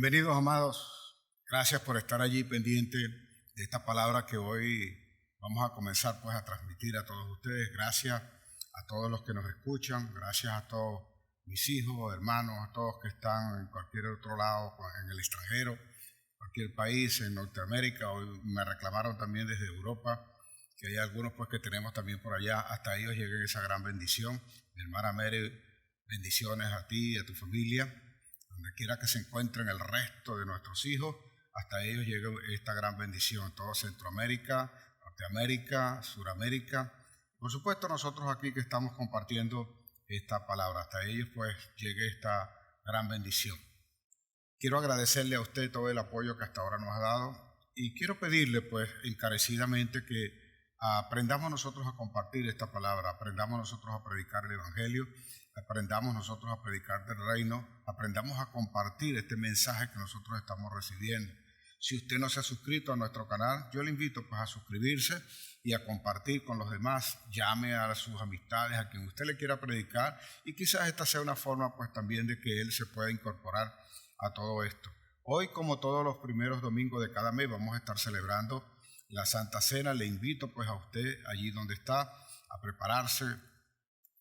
Bienvenidos, amados. Gracias por estar allí pendiente de esta palabra que hoy vamos a comenzar pues a transmitir a todos ustedes. Gracias a todos los que nos escuchan, gracias a todos mis hijos, hermanos, a todos que están en cualquier otro lado, en el extranjero, cualquier país, en Norteamérica. Hoy me reclamaron también desde Europa, que hay algunos pues que tenemos también por allá. Hasta ellos llegue esa gran bendición. Mi hermana Mary, bendiciones a ti y a tu familia, donde quiera que se encuentren el resto de nuestros hijos, hasta ellos llegue esta gran bendición. Todo Centroamérica, Norteamérica, Suramérica. Por supuesto, nosotros aquí que estamos compartiendo esta palabra, hasta ellos pues llegue esta gran bendición. Quiero agradecerle a usted todo el apoyo que hasta ahora nos ha dado y quiero pedirle pues encarecidamente que aprendamos nosotros a compartir esta palabra, aprendamos nosotros a predicar el Evangelio, aprendamos nosotros a predicar del reino, aprendamos a compartir este mensaje que nosotros estamos recibiendo. Si usted no se ha suscrito a nuestro canal, yo le invito pues a suscribirse y a compartir con los demás. Llame a sus amistades, a quien usted le quiera predicar, y quizás esta sea una forma pues también de que él se pueda incorporar a todo esto. Hoy, como todos los primeros domingos de cada mes, vamos a estar celebrando la Santa Cena. Le invito pues a usted allí donde está a prepararse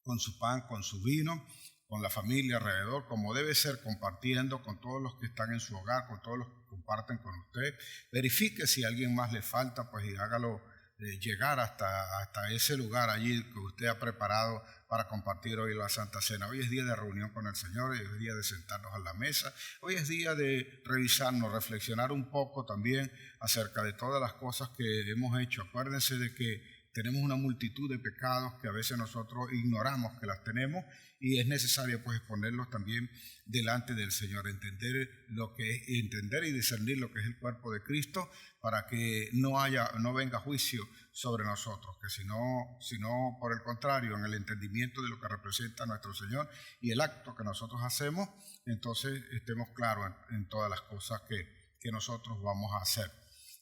con su pan, con su vino, con la familia alrededor, como debe ser, compartiendo con todos los que están en su hogar, con todos los que comparten con usted. Verifique si a alguien más le falta, pues y hágalo llegar hasta ese lugar allí que usted ha preparado para compartir hoy la Santa Cena. Hoy es día de reunión con el Señor, hoy es día de sentarnos a la mesa, hoy es día de revisarnos, reflexionar un poco también acerca de todas las cosas que hemos hecho. Acuérdense de que tenemos una multitud de pecados que a veces nosotros ignoramos que las tenemos, y es necesario pues exponerlos también delante del Señor, entender y discernir lo que es el cuerpo de Cristo, para que no venga juicio sobre nosotros, que sino por el contrario, en el entendimiento de lo que representa nuestro Señor y el acto que nosotros hacemos, entonces estemos claros en todas las cosas que nosotros vamos a hacer.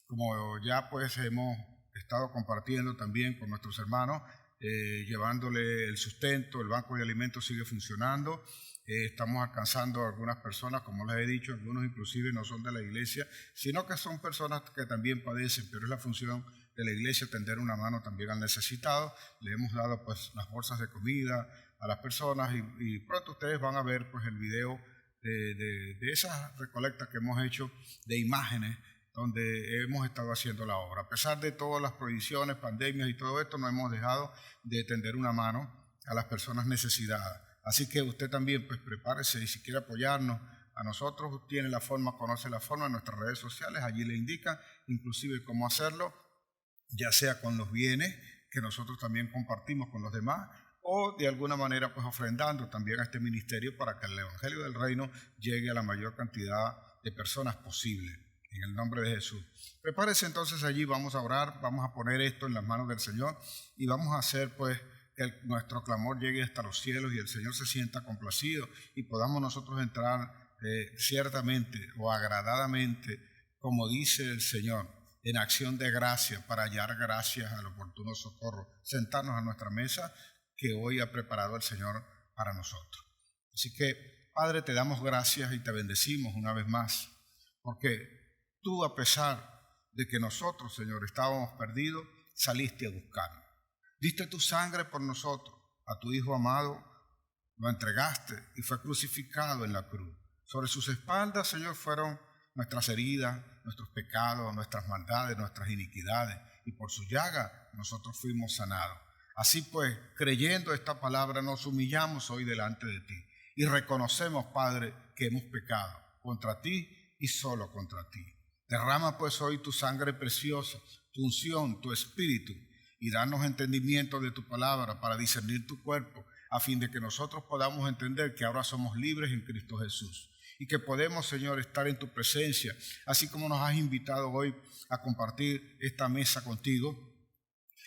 Como ya pues hemos estado compartiendo también con nuestros hermanos, llevándole el sustento, el banco de alimentos sigue funcionando. Estamos alcanzando a algunas personas, como les he dicho, algunos inclusive no son de la iglesia, sino que son personas que también padecen, pero es la función de la iglesia tender una mano también al necesitado. Le hemos dado pues las bolsas de comida a las personas y pronto ustedes van a ver pues el video de esas recolectas que hemos hecho de imágenes, donde hemos estado haciendo la obra. A pesar de todas las prohibiciones, pandemias y todo esto, no hemos dejado de tender una mano a las personas necesitadas. Así que usted también pues prepárese, y si quiere apoyarnos a nosotros, tiene la forma, conoce la forma en nuestras redes sociales, allí le indican inclusive cómo hacerlo, ya sea con los bienes que nosotros también compartimos con los demás, o de alguna manera pues ofrendando también a este ministerio para que el Evangelio del Reino llegue a la mayor cantidad de personas posible. En el nombre de Jesús. Prepárese entonces allí, vamos a orar, vamos a poner esto en las manos del Señor y vamos a hacer pues que nuestro clamor llegue hasta los cielos y el Señor se sienta complacido y podamos nosotros entrar ciertamente o agradadamente, como dice el Señor, en acción de gracia para hallar gracias al oportuno socorro, sentarnos a nuestra mesa que hoy ha preparado el Señor para nosotros. Así que, Padre, te damos gracias y te bendecimos una vez más, porque tú, a pesar de que nosotros, Señor, estábamos perdidos, saliste a buscarnos. Diste tu sangre por nosotros, a tu Hijo amado, lo entregaste y fue crucificado en la cruz. Sobre sus espaldas, Señor, fueron nuestras heridas, nuestros pecados, nuestras maldades, nuestras iniquidades, y por su llaga nosotros fuimos sanados. Así pues, creyendo esta palabra, nos humillamos hoy delante de ti y reconocemos, Padre, que hemos pecado contra ti y solo contra ti. Derrama pues hoy tu sangre preciosa, tu unción, tu espíritu, y danos entendimiento de tu palabra para discernir tu cuerpo, a fin de que nosotros podamos entender que ahora somos libres en Cristo Jesús y que podemos, Señor, estar en tu presencia, así como nos has invitado hoy a compartir esta mesa contigo.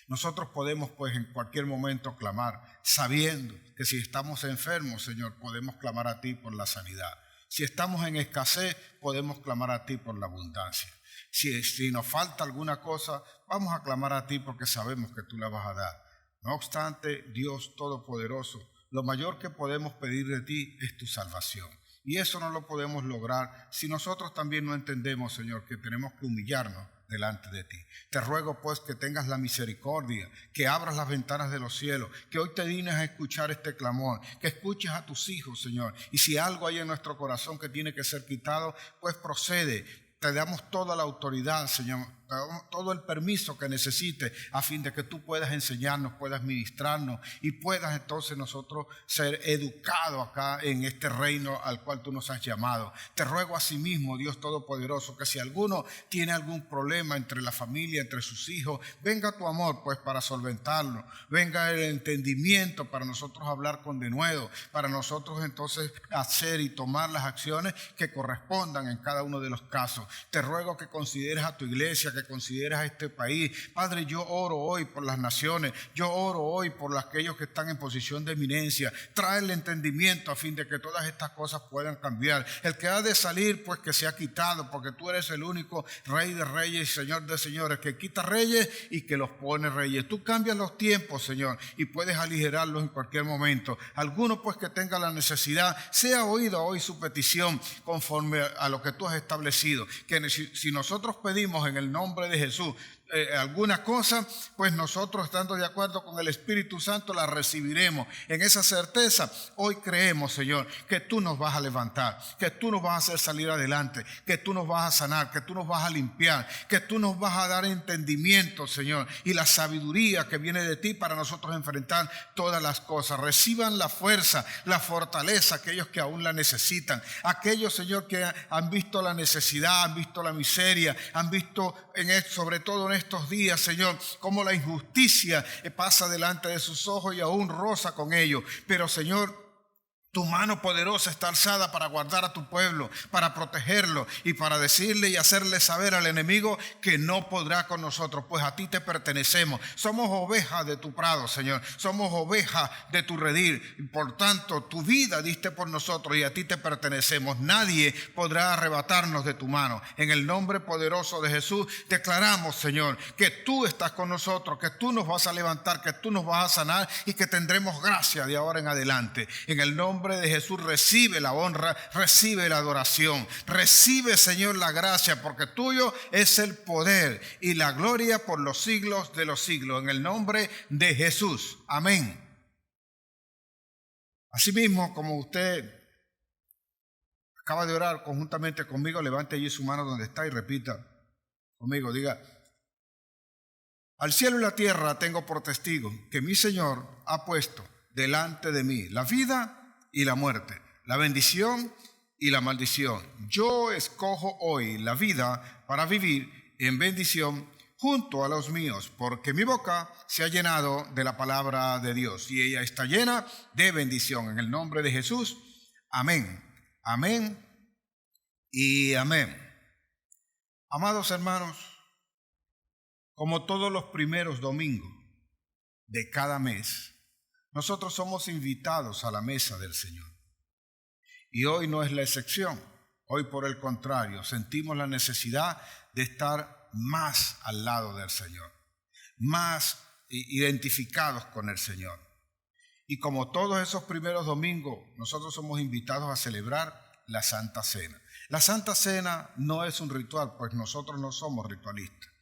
Nosotros podemos pues en cualquier momento clamar, sabiendo que si estamos enfermos, Señor, podemos clamar a ti por la sanidad. Si estamos en escasez, podemos clamar a ti por la abundancia. Si nos falta alguna cosa, vamos a clamar a ti porque sabemos que tú la vas a dar. No obstante, Dios Todopoderoso, lo mayor que podemos pedir de ti es tu salvación. Y eso no lo podemos lograr si nosotros también no entendemos, Señor, que tenemos que humillarnos delante de ti. Te ruego pues que tengas la misericordia, que abras las ventanas de los cielos, que hoy te dignes a escuchar este clamor, que escuches a tus hijos, Señor. Y si algo hay en nuestro corazón que tiene que ser quitado, pues procede. Te damos toda la autoridad, Señor, te damos todo el permiso que necesites a fin de que tú puedas enseñarnos, puedas ministrarnos y puedas entonces nosotros ser educados acá en este reino al cual tú nos has llamado. Te ruego asimismo, Dios Todopoderoso, que si alguno tiene algún problema entre la familia, entre sus hijos, venga tu amor pues para solventarlo, venga el entendimiento para nosotros hablar con denuedo, para nosotros entonces hacer y tomar las acciones que correspondan en cada uno de los casos. Te ruego que consideres a tu iglesia, que consideres a este país. Padre, yo oro hoy por las naciones, yo oro hoy por aquellos que están en posición de eminencia. Trae el entendimiento a fin de que todas estas cosas puedan cambiar. El que ha de salir, pues que sea quitado, porque tú eres el único Rey de reyes y Señor de señores, que quita reyes y que los pone reyes. Tú cambias los tiempos, Señor, y puedes aligerarlos en cualquier momento. Alguno pues que tenga la necesidad, sea oída hoy su petición conforme a lo que tú has establecido. Que si nosotros pedimos en el nombre de Jesús alguna cosa, pues nosotros, estando de acuerdo con el Espíritu Santo, la recibiremos. En esa certeza hoy creemos, Señor, que tú nos vas a levantar, que tú nos vas a hacer salir adelante, que tú nos vas a sanar, que tú nos vas a limpiar, que tú nos vas a dar entendimiento, Señor, y la sabiduría que viene de ti para nosotros enfrentar todas las cosas. Reciban la fuerza, la fortaleza, aquellos que aún la necesitan, aquellos, Señor, que han visto la necesidad, han visto la miseria, han visto sobre todo en estos días, Señor, cómo la injusticia pasa delante de sus ojos y aún roza con ellos. Pero, Señor, tu mano poderosa está alzada para guardar a tu pueblo, para protegerlo y para decirle y hacerle saber al enemigo que no podrá con nosotros, pues a ti te pertenecemos. Somos ovejas de tu prado, Señor. Somos ovejas de tu redil. Y por tanto, tu vida diste por nosotros y a ti te pertenecemos. Nadie podrá arrebatarnos de tu mano. En el nombre poderoso de Jesús declaramos, Señor, que tú estás con nosotros, que tú nos vas a levantar, que tú nos vas a sanar y que tendremos gracia de ahora en adelante. En el nombre de Jesús recibe la honra, recibe la adoración, recibe, Señor, la gracia, porque tuyo es el poder y la gloria por los siglos de los siglos. En el nombre de Jesús. Amén. Asimismo, como usted acaba de orar conjuntamente conmigo, levante allí su mano donde está y repita conmigo, diga: al cielo y la tierra tengo por testigo que mi Señor ha puesto delante de mí la vida y la muerte, la bendición y la maldición. Yo escojo hoy la vida para vivir en bendición junto a los míos, porque mi boca se ha llenado de la palabra de Dios y ella está llena de bendición. En el nombre de Jesús, amén, amén y amén. Amados hermanos, como todos los primeros domingos de cada mes, nosotros somos invitados a la mesa del Señor. Y hoy no es la excepción. Hoy, por el contrario, sentimos la necesidad de estar más al lado del Señor, más identificados con el Señor. Y como todos esos primeros domingos, nosotros somos invitados a celebrar la Santa Cena. La Santa Cena no es un ritual, pues nosotros no somos ritualistas,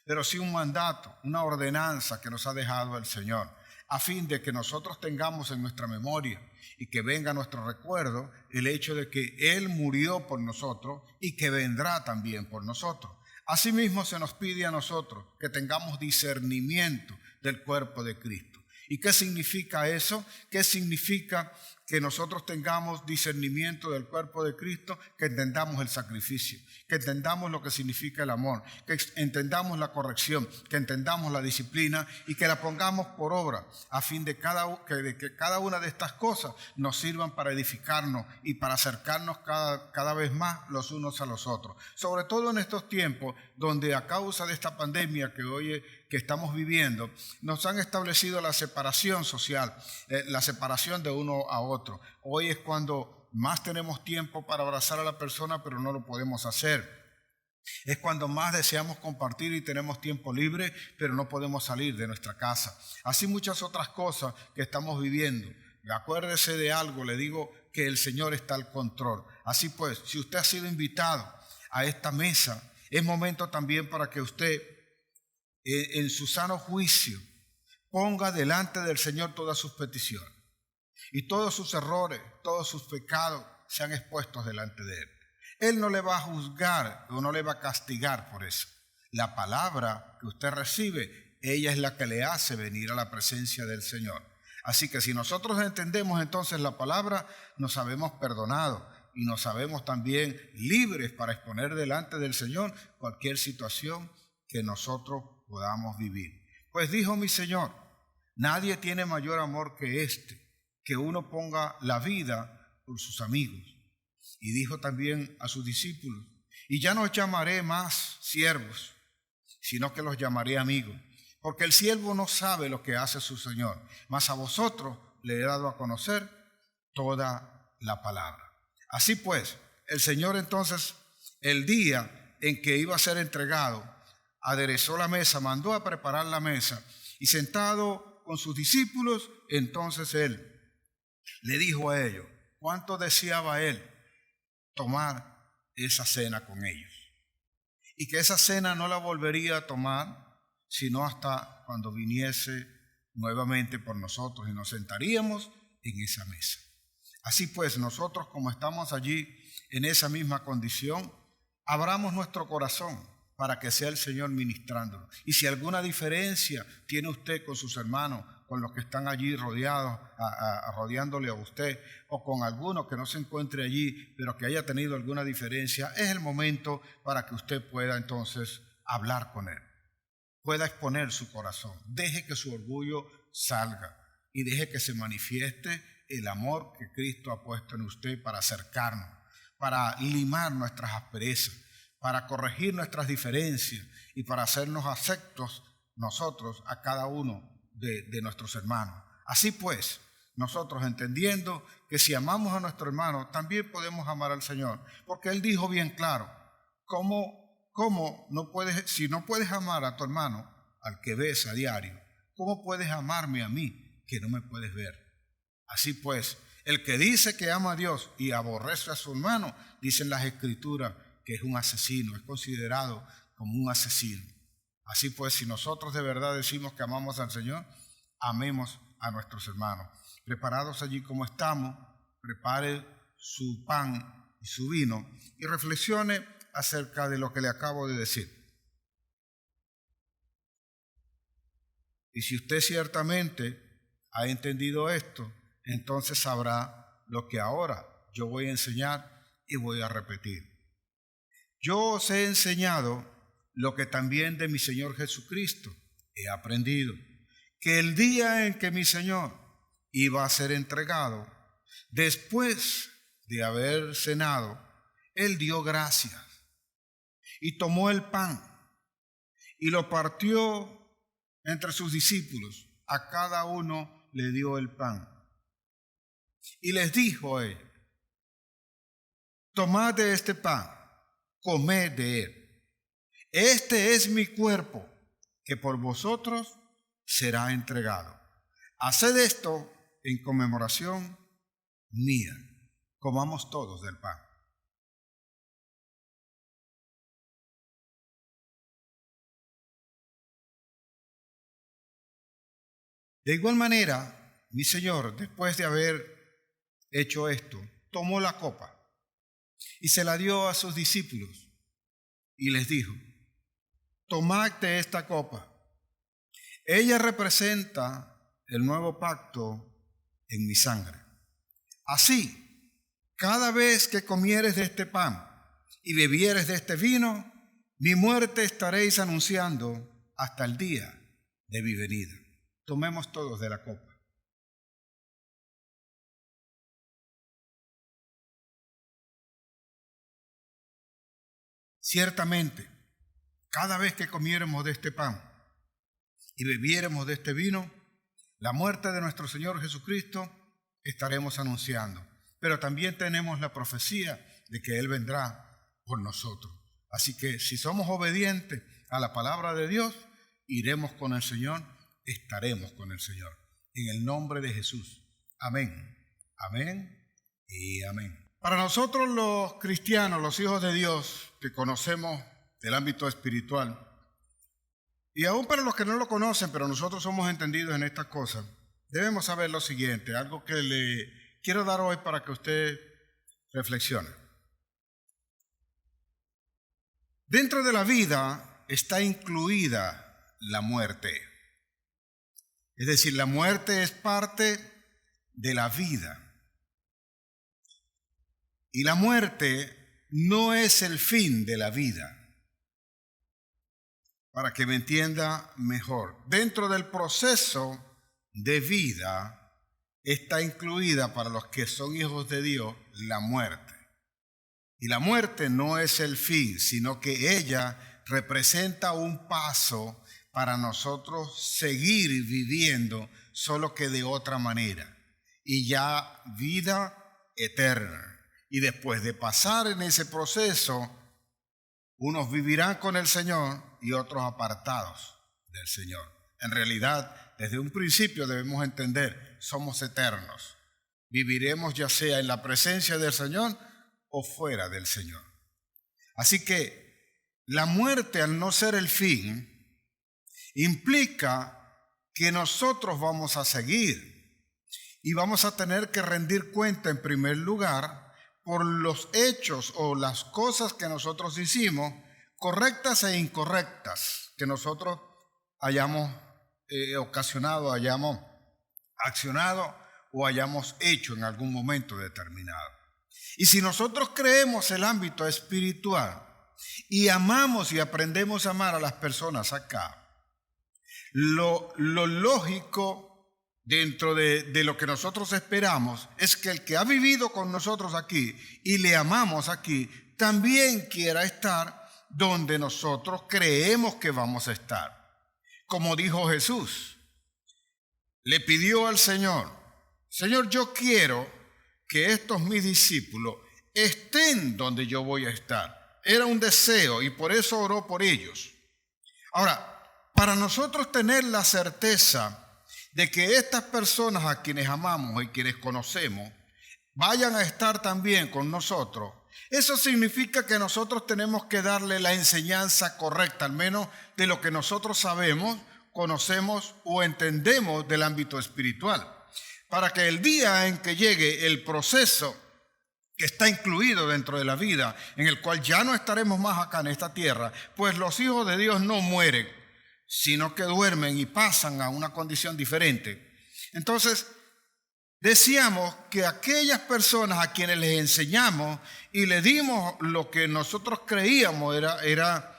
pero sí un mandato, una ordenanza que nos ha dejado el Señor, a fin de que nosotros tengamos en nuestra memoria y que venga a nuestro recuerdo el hecho de que Él murió por nosotros y que vendrá también por nosotros. Asimismo se nos pide a nosotros que tengamos discernimiento del cuerpo de Cristo. ¿Y qué significa eso? ¿Qué significa que nosotros tengamos discernimiento del cuerpo de Cristo? Que entendamos el sacrificio, que entendamos lo que significa el amor, que entendamos la corrección, que entendamos la disciplina y que la pongamos por obra, a fin de que cada una de estas cosas nos sirvan para edificarnos y para acercarnos cada vez más los unos a los otros. Sobre todo en estos tiempos donde a causa de esta pandemia que estamos viviendo, nos han establecido la separación social, la separación de uno a otro. Hoy es cuando más tenemos tiempo para abrazar a la persona, pero no lo podemos hacer. Es cuando más deseamos compartir y tenemos tiempo libre, pero no podemos salir de nuestra casa. Así muchas otras cosas que estamos viviendo. Acuérdese de algo, le digo que el Señor está al control. Así pues, si usted ha sido invitado a esta mesa, es momento también para que usted, en su sano juicio, ponga delante del Señor todas sus peticiones y todos sus errores, todos sus pecados sean expuestos delante de Él. Él no le va a juzgar o no le va a castigar por eso. La palabra que usted recibe, ella es la que le hace venir a la presencia del Señor. Así que si nosotros entendemos entonces la palabra, nos sabemos perdonados y nos sabemos también libres para exponer delante del Señor cualquier situación que nosotros podamos vivir. Pues dijo mi Señor, nadie tiene mayor amor que este, que uno ponga la vida por sus amigos. Y dijo también a sus discípulos, y ya no os llamaré más siervos, sino que los llamaré amigos, porque el siervo no sabe lo que hace su Señor, mas a vosotros le he dado a conocer toda la palabra. Así pues, el Señor entonces, el día en que iba a ser entregado, aderezó la mesa, mandó a preparar la mesa, y sentado con sus discípulos, entonces Él le dijo a ellos, ¿cuánto deseaba Él tomar esa cena con ellos? Y que esa cena no la volvería a tomar sino hasta cuando viniese nuevamente por nosotros y nos sentaríamos en esa mesa. Así pues, nosotros como estamos allí en esa misma condición, abramos nuestro corazón para que sea el Señor ministrándolo. Y si alguna diferencia tiene usted con sus hermanos, con los que están allí rodeados, rodeándole a usted, o con alguno que no se encuentre allí, pero que haya tenido alguna diferencia, es el momento para que usted pueda entonces hablar con él, pueda exponer su corazón. Deje que su orgullo salga y deje que se manifieste el amor que Cristo ha puesto en usted para acercarnos, para limar nuestras asperezas, para corregir nuestras diferencias y para hacernos aceptos nosotros a cada uno de nuestros hermanos. Así pues, nosotros entendiendo que si amamos a nuestro hermano, también podemos amar al Señor, porque Él dijo bien claro, ¿cómo no puedes, si no puedes amar a tu hermano, al que ves a diario, cómo puedes amarme a mí, que no me puedes ver? Así pues, el que dice que ama a Dios y aborrece a su hermano, dicen las Escrituras que es un asesino, es considerado como un asesino. Así pues, si nosotros de verdad decimos que amamos al Señor, amemos a nuestros hermanos. Preparados allí como estamos, prepare su pan y su vino y reflexione acerca de lo que le acabo de decir. Y si usted ciertamente ha entendido esto, entonces sabrá lo que ahora yo voy a enseñar y voy a repetir. Yo os he enseñado lo que también de mi Señor Jesucristo he aprendido, que el día en que mi Señor iba a ser entregado, después de haber cenado, Él dio gracias y tomó el pan y lo partió entre sus discípulos. A cada uno le dio el pan. Y les dijo a ellos, tomad de este pan, comed de él. Este es mi cuerpo, que por vosotros será entregado. Haced esto en conmemoración mía. Comamos todos del pan. De igual manera, mi Señor, después de haber hecho esto, tomó la copa y se la dio a sus discípulos y les dijo, tomad de esta copa. Ella representa el nuevo pacto en mi sangre. Así, cada vez que comieres de este pan y bebieres de este vino, mi muerte estaréis anunciando hasta el día de mi venida. Tomemos todos de la copa. Ciertamente, cada vez que comiéramos de este pan y bebiéramos de este vino, la muerte de nuestro Señor Jesucristo estaremos anunciando. Pero también tenemos la profecía de que Él vendrá por nosotros. Así que si somos obedientes a la palabra de Dios, iremos con el Señor, estaremos con el Señor. En el nombre de Jesús. Amén. Amén y amén. Para nosotros los cristianos, los hijos de Dios, que conocemos el ámbito espiritual, y aún para los que no lo conocen, pero nosotros somos entendidos en estas cosas, debemos saber lo siguiente, algo que le quiero dar hoy para que usted reflexione. Dentro de la vida está incluida la muerte. Es decir, la muerte es parte de la vida. Y la muerte no es el fin de la vida. Para que me entienda mejor, dentro del proceso de vida está incluida para los que son hijos de Dios la muerte. Y la muerte no es el fin, sino que ella representa un paso para nosotros seguir viviendo, solo que de otra manera. Y ya vida eterna. Y después de pasar en ese proceso, unos vivirán con el Señor y otros apartados del Señor. En realidad, desde un principio debemos entender, somos eternos. Viviremos ya sea en la presencia del Señor o fuera del Señor. Así que la muerte, al no ser el fin, implica que nosotros vamos a seguir y vamos a tener que rendir cuenta en primer lugar por los hechos o las cosas que nosotros hicimos, correctas e incorrectas, que nosotros hayamos ocasionado, hayamos accionado o hayamos hecho en algún momento determinado. Y si nosotros creemos el ámbito espiritual y amamos y aprendemos a amar a las personas acá, lo lógico dentro de lo que nosotros esperamos es que el que ha vivido con nosotros aquí y le amamos aquí, también quiera estar donde nosotros creemos que vamos a estar. Como dijo Jesús, le pidió al Señor, Señor, yo quiero que estos mis discípulos estén donde yo voy a estar. Era un deseo y por eso oró por ellos. Ahora, para nosotros tener la certeza de que estas personas a quienes amamos y quienes conocemos vayan a estar también con nosotros, eso significa que nosotros tenemos que darle la enseñanza correcta, al menos de lo que nosotros sabemos, conocemos o entendemos del ámbito espiritual, para que el día en que llegue el proceso que está incluido dentro de la vida, en el cual ya no estaremos más acá en esta tierra, pues los hijos de Dios no mueren, sino que duermen y pasan a una condición diferente. Entonces, decíamos que aquellas personas a quienes les enseñamos y les dimos lo que nosotros creíamos era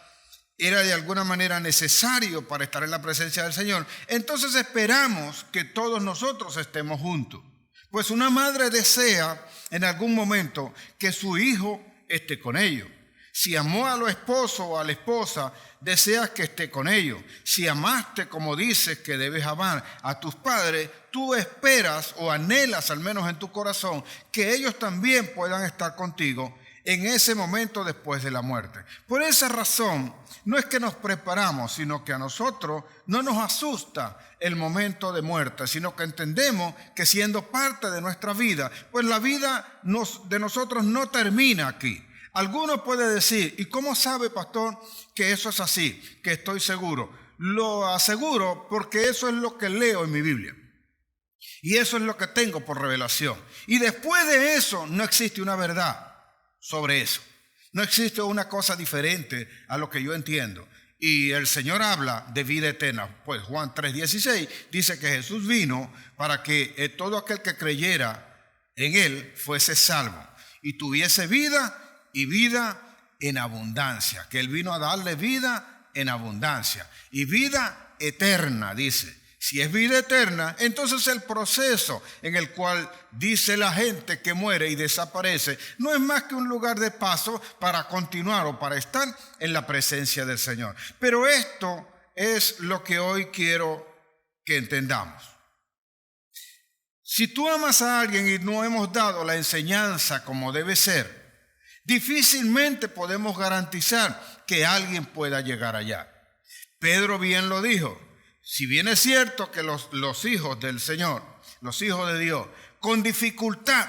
de alguna manera necesario para estar en la presencia del Señor, entonces esperamos que todos nosotros estemos juntos. Pues una madre desea en algún momento que su hijo esté con ellos. Si amó a los esposos o a la esposa, deseas que esté con ellos. Si amaste como dices que debes amar a tus padres, tú esperas o anhelas, al menos en tu corazón, que ellos también puedan estar contigo en ese momento después de la muerte. Por esa razón, no es que nos preparamos, sino que a nosotros no nos asusta el momento de muerte, sino que entendemos que siendo parte de nuestra vida, pues la vida de nosotros no termina aquí. Alguno puede decir, ¿y cómo sabe, pastor, que eso es así? Que estoy seguro. Lo aseguro porque eso es lo que leo en mi Biblia. Y eso es lo que tengo por revelación. Y después de eso no existe una verdad sobre eso. No existe una cosa diferente a lo que yo entiendo. Y el Señor habla de vida eterna. Pues Juan 3:16 dice que Jesús vino para que todo aquel que creyera en Él fuese salvo y tuviese vida y vida en abundancia, que Él vino a darle vida en abundancia y vida eterna, dice. Si es vida eterna, entonces el proceso en el cual dice la gente que muere y desaparece no es más que un lugar de paso para continuar o para estar en la presencia del Señor. Pero esto es lo que hoy quiero que entendamos. Si tú amas a alguien y no hemos dado la enseñanza como debe ser, difícilmente podemos garantizar que alguien pueda llegar allá. Pedro bien lo dijo. Si bien es cierto que los hijos del Señor, los hijos de Dios, con dificultad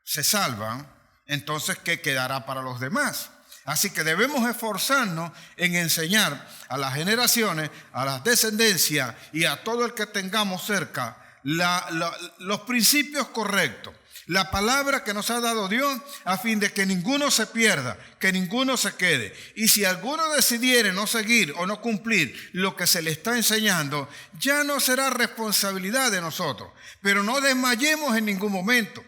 se salvan, entonces ¿qué quedará para los demás? Así que debemos esforzarnos en enseñar a las generaciones, a las descendencias y a todo el que tengamos cerca los principios correctos, la palabra que nos ha dado Dios, a fin de que ninguno se pierda, que ninguno se quede. Y si alguno decidiere no seguir o no cumplir lo que se le está enseñando, ya no será responsabilidad de nosotros. Pero no desmayemos en ningún momento,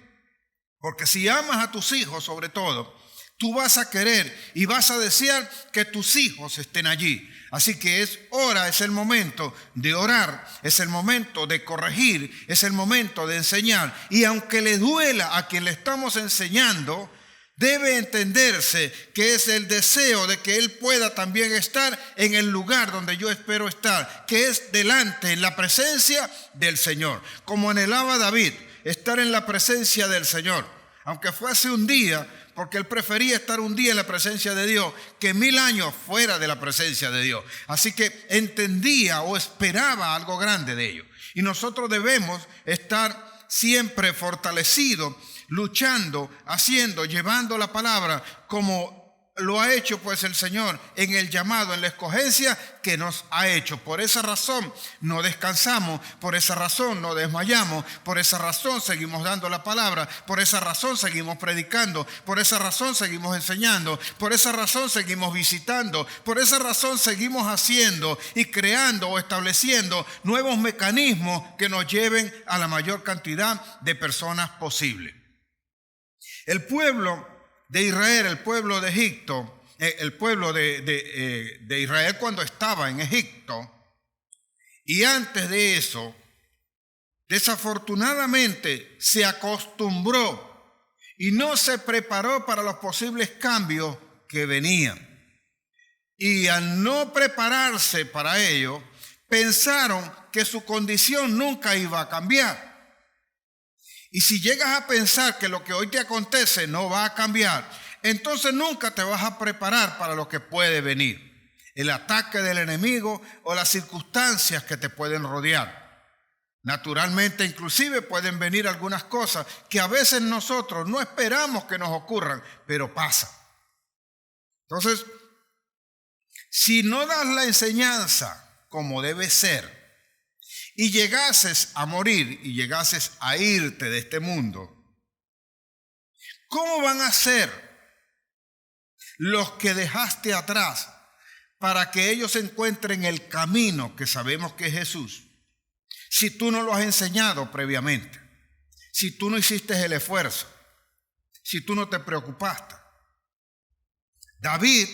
porque si amas a tus hijos sobre todo, tú vas a querer y vas a desear que tus hijos estén allí. Así que es el momento de orar, es el momento de corregir, es el momento de enseñar. Y aunque le duela a quien le estamos enseñando, debe entenderse que es el deseo de que él pueda también estar en el lugar donde yo espero estar, que es delante, en la presencia del Señor. Como anhelaba David, estar en la presencia del Señor, aunque fuese un día, porque él prefería estar un día en la presencia de Dios que 1000 años fuera de la presencia de Dios. Así que entendía o esperaba algo grande de ellos. Y nosotros debemos estar siempre fortalecidos, luchando, haciendo, llevando la palabra como lo ha hecho pues el Señor en el llamado, en la escogencia que nos ha hecho. Por esa razón no descansamos, por esa razón no desmayamos, por esa razón seguimos dando la palabra, por esa razón seguimos predicando, por esa razón seguimos enseñando, por esa razón seguimos visitando, por esa razón seguimos haciendo y creando o estableciendo nuevos mecanismos que nos lleven a la mayor cantidad de personas posible. El pueblo de Israel, el pueblo de Egipto, el pueblo de Israel cuando estaba en Egipto, y antes de eso, desafortunadamente se acostumbró y no se preparó para los posibles cambios que venían. Y al no prepararse para ello, pensaron que su condición nunca iba a cambiar. Y si llegas a pensar que lo que hoy te acontece no va a cambiar, entonces nunca te vas a preparar para lo que puede venir. El ataque del enemigo o las circunstancias que te pueden rodear. Naturalmente, inclusive pueden venir algunas cosas que a veces nosotros no esperamos que nos ocurran, pero pasa. Entonces, si no das la enseñanza como debe ser, y llegases a morir y llegases a irte de este mundo, ¿cómo van a ser los que dejaste atrás para que ellos encuentren el camino que sabemos que es Jesús, si tú no lo has enseñado previamente, si tú no hiciste el esfuerzo, si tú no te preocupaste? David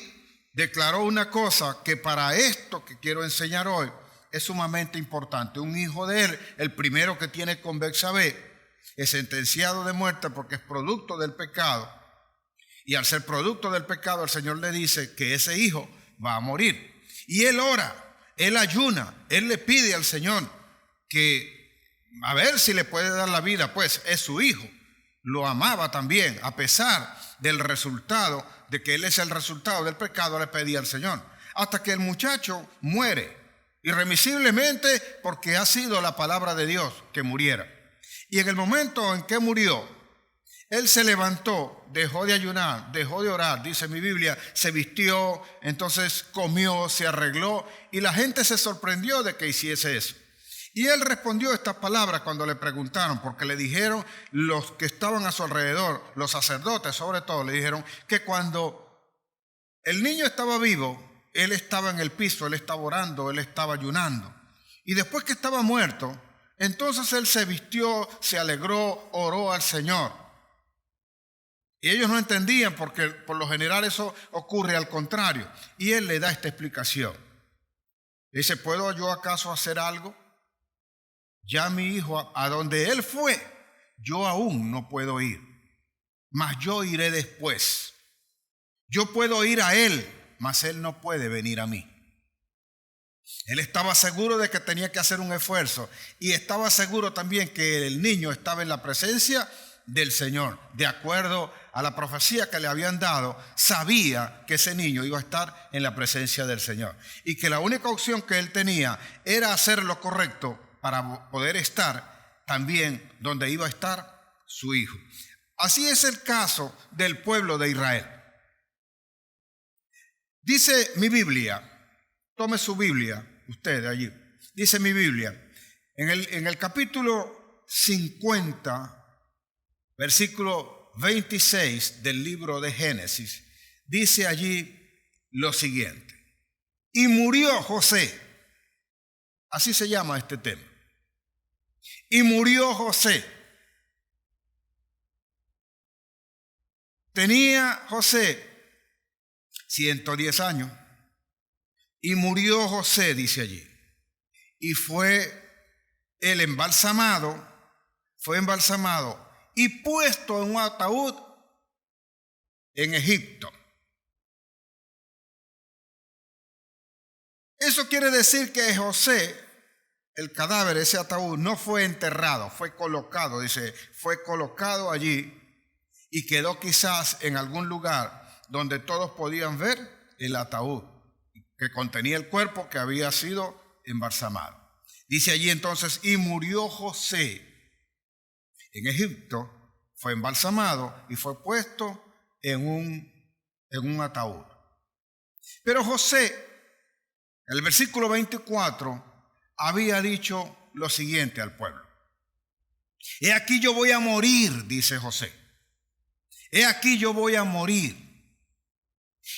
declaró una cosa que para esto que quiero enseñar hoy es sumamente importante. Un hijo de él, el primero que tiene con Betsabé, es sentenciado de muerte porque es producto del pecado. Y al ser producto del pecado, el Señor le dice que ese hijo va a morir. Y él ora, él ayuna, él le pide al Señor que a ver si le puede dar la vida, pues es su hijo. Lo amaba también, a pesar del resultado, de que él es el resultado del pecado, le pedía al Señor. Hasta que el muchacho muere. Irremisiblemente, porque ha sido la palabra de Dios que muriera. Y en el momento en que murió, él se levantó, dejó de ayunar, dejó de orar, dice mi Biblia, se vistió, entonces comió, se arregló, y la gente se sorprendió de que hiciese eso. Y él respondió estas palabras cuando le preguntaron, porque le dijeron los que estaban a su alrededor, los sacerdotes sobre todo, le dijeron que cuando el niño estaba vivo, él estaba en el piso, él estaba orando, él estaba ayunando. Y después que estaba muerto, entonces él se vistió, se alegró, oró al Señor. Y ellos no entendían porque por lo general eso ocurre al contrario. Y él le da esta explicación. Dice, ¿puedo yo acaso hacer algo? Ya mi hijo, a donde él fue, yo aún no puedo ir. Mas yo iré después. Yo puedo ir a él, mas él no puede venir a mí. Él estaba seguro de que tenía que hacer un esfuerzo y estaba seguro también que el niño estaba en la presencia del Señor. De acuerdo a la profecía que le habían dado, sabía que ese niño iba a estar en la presencia del Señor y que la única opción que él tenía era hacer lo correcto para poder estar también donde iba a estar su hijo. Así es el caso del pueblo de Israel. Dice mi Biblia, tome su Biblia, usted de allí. Dice mi Biblia, en el capítulo 50, versículo 26 del libro de Génesis, dice allí lo siguiente. Y murió José. Así se llama este tema. Y murió José. Tenía José 110 años. Y murió José, dice allí. Y fue embalsamado y puesto en un ataúd en Egipto. Eso quiere decir que José, el cadáver, ese ataúd, no fue enterrado, fue colocado, dice, fue colocado allí y quedó quizás en algún lugar donde todos podían ver el ataúd que contenía el cuerpo que había sido embalsamado. Dice allí entonces, y murió José en Egipto, fue embalsamado y fue puesto en un ataúd. Pero José, en el versículo 24, había dicho lo siguiente al pueblo. He aquí yo voy a morir, dice José. He aquí yo voy a morir.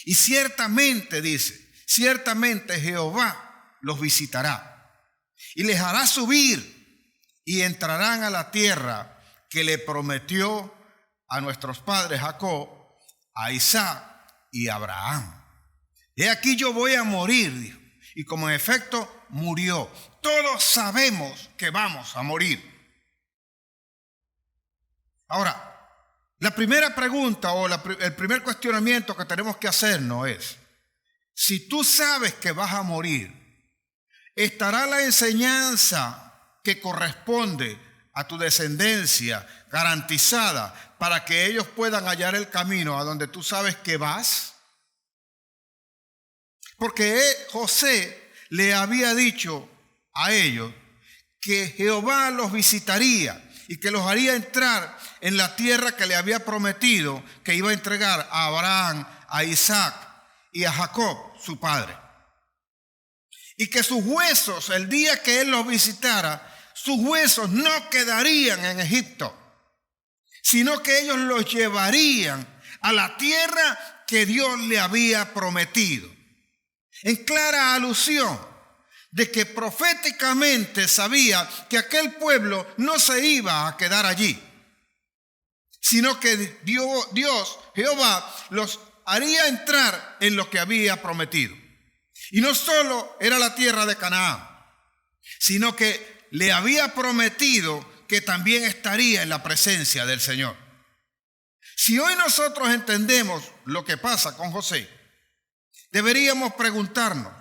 Y ciertamente, dice, ciertamente Jehová los visitará y les hará subir y entrarán a la tierra que le prometió a nuestros padres Jacob, a Isaac y a Abraham. He aquí yo voy a morir, dijo. Y como en efecto murió. Todos sabemos que vamos a morir. Ahora, la primera pregunta o el primer cuestionamiento que tenemos que hacernos es, si tú sabes que vas a morir, ¿estará la enseñanza que corresponde a tu descendencia garantizada para que ellos puedan hallar el camino a donde tú sabes que vas? Porque José le había dicho a ellos que Jehová los visitaría y que los haría entrar en la tierra que le había prometido que iba a entregar a Abraham, a Isaac y a Jacob, su padre. Y que sus huesos, el día que él los visitara, sus huesos no quedarían en Egipto, sino que ellos los llevarían a la tierra que Dios le había prometido. En clara alusión de que proféticamente sabía que aquel pueblo no se iba a quedar allí, sino que Dios, Jehová, los haría entrar en lo que había prometido. Y no solo era la tierra de Canaán, sino que le había prometido que también estaría en la presencia del Señor. Si hoy nosotros entendemos lo que pasa con José, deberíamos preguntarnos,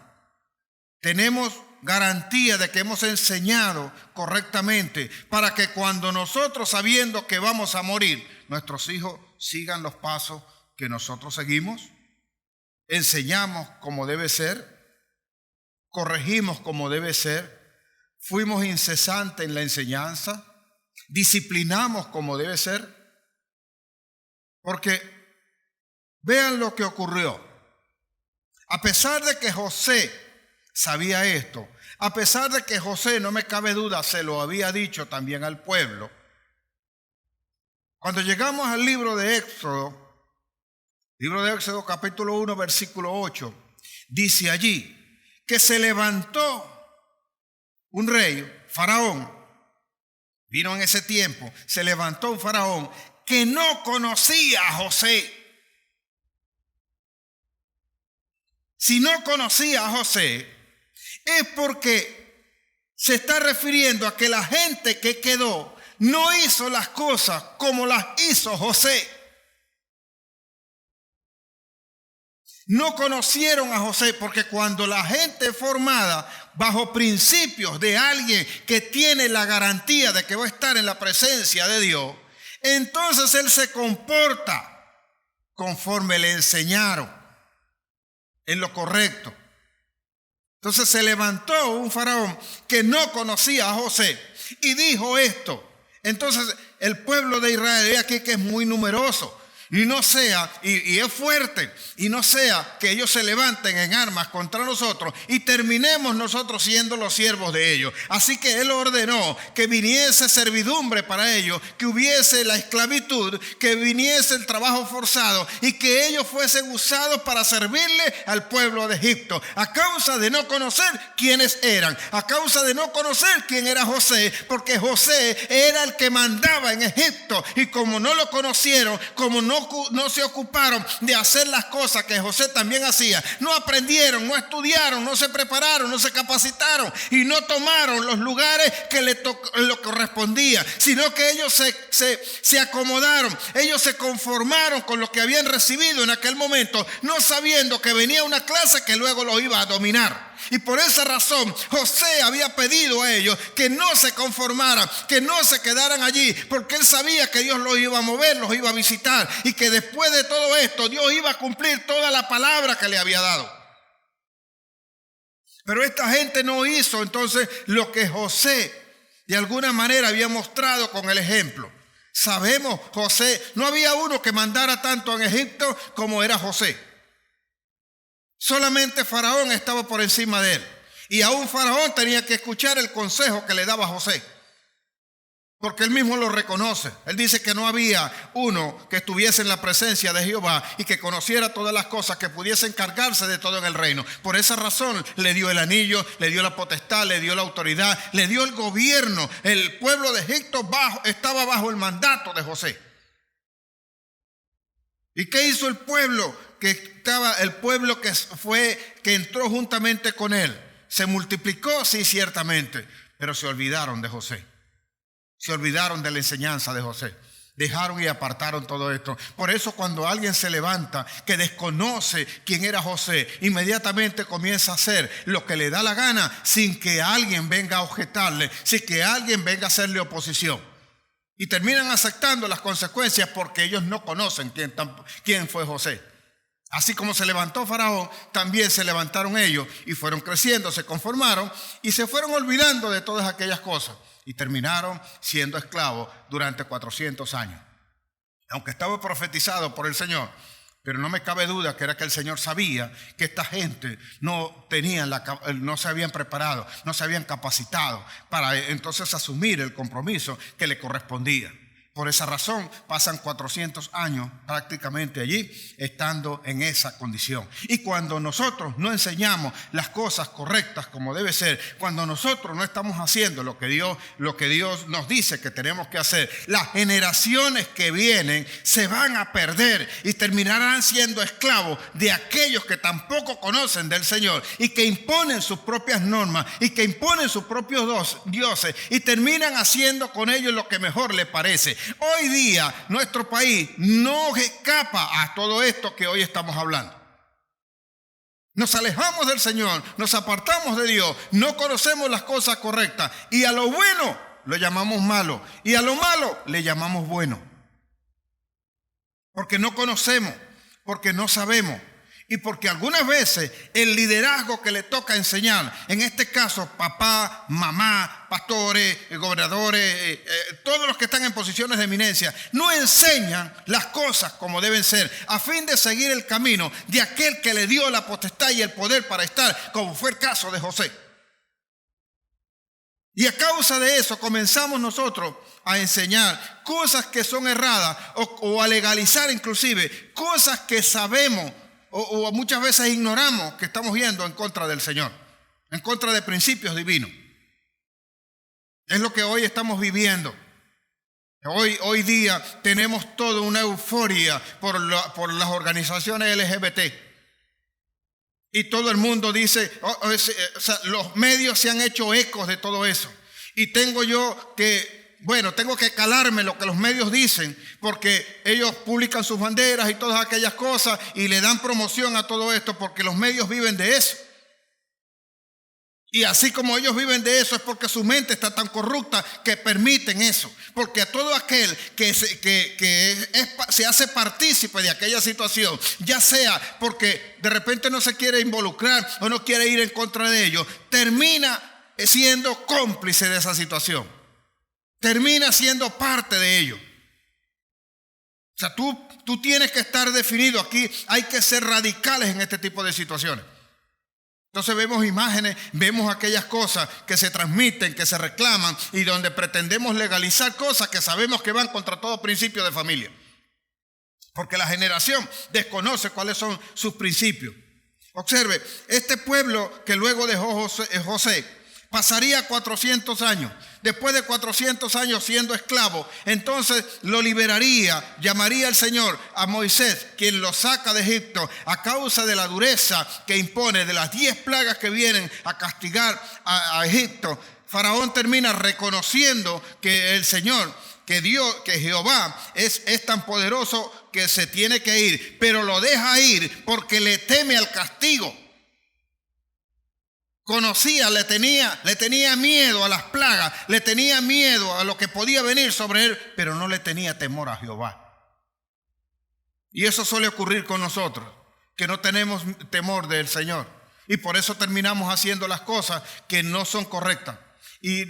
¿tenemos garantía de que hemos enseñado correctamente para que cuando nosotros, sabiendo que vamos a morir, nuestros hijos sigan los pasos que nosotros seguimos? ¿Enseñamos como debe ser? ¿Corregimos como debe ser? ¿Fuimos incesantes en la enseñanza? ¿Disciplinamos como debe ser? Porque vean lo que ocurrió. A pesar de que José sabía esto, a pesar de que José, no me cabe duda, se lo había dicho también al pueblo, cuando llegamos al libro de Éxodo capítulo 1, versículo 8, dice allí que se levantó un rey, Faraón, vino en ese tiempo, se levantó un Faraón que no conocía a José. Si no conocía a José, es porque se está refiriendo a que la gente que quedó no hizo las cosas como las hizo José. No conocieron a José porque cuando la gente es formada bajo principios de alguien que tiene la garantía de que va a estar en la presencia de Dios, entonces él se comporta conforme le enseñaron en lo correcto. Entonces se levantó un faraón que no conocía a José y dijo esto. Entonces el pueblo de Israel, he aquí que es muy numeroso. Y no sea, y es fuerte, y no sea que ellos se levanten en armas contra nosotros y terminemos nosotros siendo los siervos de ellos. Así que él ordenó que viniese servidumbre para ellos, que hubiese la esclavitud, que viniese el trabajo forzado y que ellos fuesen usados para servirle al pueblo de Egipto, a causa de no conocer quiénes eran, a causa de no conocer quién era José, porque José era el que mandaba en Egipto, y como no lo conocieron, como no se ocuparon de hacer las cosas que José también hacía, no aprendieron, no estudiaron, no se prepararon, no se capacitaron y no tomaron los lugares que le correspondía, sino que ellos se acomodaron, ellos se conformaron con lo que habían recibido en aquel momento, no sabiendo que venía una clase que luego los iba a dominar. Y por esa razón José había pedido a ellos que no se conformaran, que no se quedaran allí, porque él sabía que Dios los iba a mover, los iba a visitar, y que después de todo esto Dios iba a cumplir toda la palabra que le había dado. Pero esta gente no hizo entonces lo que José de alguna manera había mostrado con el ejemplo. Sabemos, José, no había uno que mandara tanto en Egipto como era José. Solamente Faraón estaba por encima de él. Y aún Faraón tenía que escuchar el consejo que le daba José, porque él mismo lo reconoce. Él dice que no había uno que estuviese en la presencia de Jehová y que conociera todas las cosas, que pudiese encargarse de todo en el reino. Por esa razón le dio el anillo, le dio la potestad, le dio la autoridad, le dio el gobierno. El pueblo de Egipto estaba bajo el mandato de José. ¿Y qué hizo el pueblo? El pueblo que entró juntamente con él. Se multiplicó, sí, ciertamente, pero se olvidaron de José. Se olvidaron de la enseñanza de José. Dejaron y apartaron todo esto. Por eso cuando alguien se levanta que desconoce quién era José, inmediatamente comienza a hacer lo que le da la gana sin que alguien venga a objetarle, sin que alguien venga a hacerle oposición. Y terminan aceptando las consecuencias porque ellos no conocen quién fue José. Así como se levantó Faraón, también se levantaron ellos y fueron creciendo, se conformaron y se fueron olvidando de todas aquellas cosas y terminaron siendo esclavos durante 400 años. Aunque estaba profetizado por el Señor, pero no me cabe duda que era que el Señor sabía que esta gente no se habían preparado, no se habían capacitado para entonces asumir el compromiso que le correspondía. Por esa razón pasan 400 años prácticamente allí, estando en esa condición. Y cuando nosotros no enseñamos las cosas correctas como debe ser, cuando nosotros no estamos haciendo lo que Dios nos dice que tenemos que hacer, las generaciones que vienen se van a perder y terminarán siendo esclavos de aquellos que tampoco conocen del Señor y que imponen sus propias normas y que imponen sus propios dioses y terminan haciendo con ellos lo que mejor les parece. Hoy día nuestro país no escapa a todo esto que hoy estamos hablando. Nos alejamos del Señor, nos apartamos de Dios, no conocemos las cosas correctas y a lo bueno lo llamamos malo y a lo malo le llamamos bueno. Porque no conocemos, porque no sabemos. Y porque algunas veces el liderazgo que le toca enseñar, en este caso papá, mamá, pastores, gobernadores, todos los que están en posiciones de eminencia, no enseñan las cosas como deben ser, a fin de seguir el camino de aquel que le dio la potestad y el poder para estar, como fue el caso de José. Y a causa de eso comenzamos nosotros a enseñar cosas que son erradas o a legalizar inclusive cosas que sabemos o muchas veces ignoramos que estamos yendo en contra del Señor, en contra de principios divinos. Es lo que hoy estamos viviendo. Hoy día tenemos toda una euforia por las organizaciones LGBT. Y todo el mundo dice, los medios se han hecho ecos de todo eso. Y tengo que calarme lo que los medios dicen, porque ellos publican sus banderas y todas aquellas cosas y le dan promoción a todo esto porque los medios viven de eso. Y así como ellos viven de eso es porque su mente está tan corrupta que permiten eso. Porque a todo aquel que se hace partícipe de aquella situación, ya sea porque de repente no se quiere involucrar o no quiere ir en contra de ellos, termina siendo cómplice de esa situación. termina siendo parte de ello. O sea, tú tienes que estar definido. Aquí hay que ser radicales en este tipo de situaciones. Entonces vemos imágenes, vemos aquellas cosas que se transmiten, que se reclaman y donde pretendemos legalizar cosas que sabemos que van contra todo principio de familia. Porque la generación desconoce cuáles son sus principios. Observe, este pueblo que luego dejó José pasaría 400 años. Después de 400 años siendo esclavo, entonces lo liberaría, llamaría el Señor a Moisés, quien lo saca de Egipto a causa de la dureza que impone, de las 10 plagas que vienen a castigar a Egipto. Faraón termina reconociendo que el Señor, que Dios, que Jehová es tan poderoso que se tiene que ir, pero lo deja ir porque le teme al castigo. Conocía, le tenía miedo a las plagas, le tenía miedo a lo que podía venir sobre él, pero no le tenía temor a Jehová. Y eso suele ocurrir con nosotros, que no tenemos temor del Señor. Y por eso terminamos haciendo las cosas que no son correctas. Y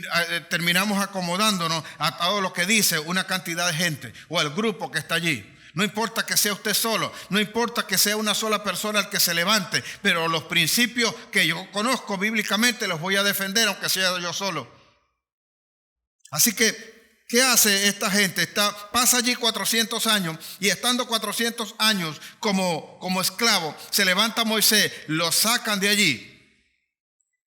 terminamos acomodándonos a todo lo que dice una cantidad de gente o el grupo que está allí. No importa que sea usted solo, no importa que sea una sola persona el que se levante, pero los principios que yo conozco bíblicamente los voy a defender aunque sea yo solo. Así que, ¿qué hace esta gente? Pasa allí 400 años y estando 400 años como esclavo, se levanta Moisés, lo sacan de allí.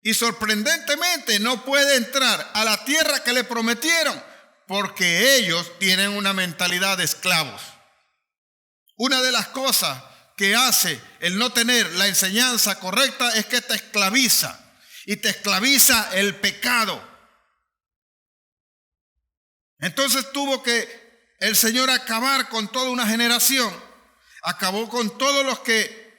Y sorprendentemente no puede entrar a la tierra que le prometieron porque ellos tienen una mentalidad de esclavos. Una de las cosas que hace el no tener la enseñanza correcta es que te esclaviza y te esclaviza el pecado. Entonces tuvo que el Señor acabar con toda una generación, acabó con todos los que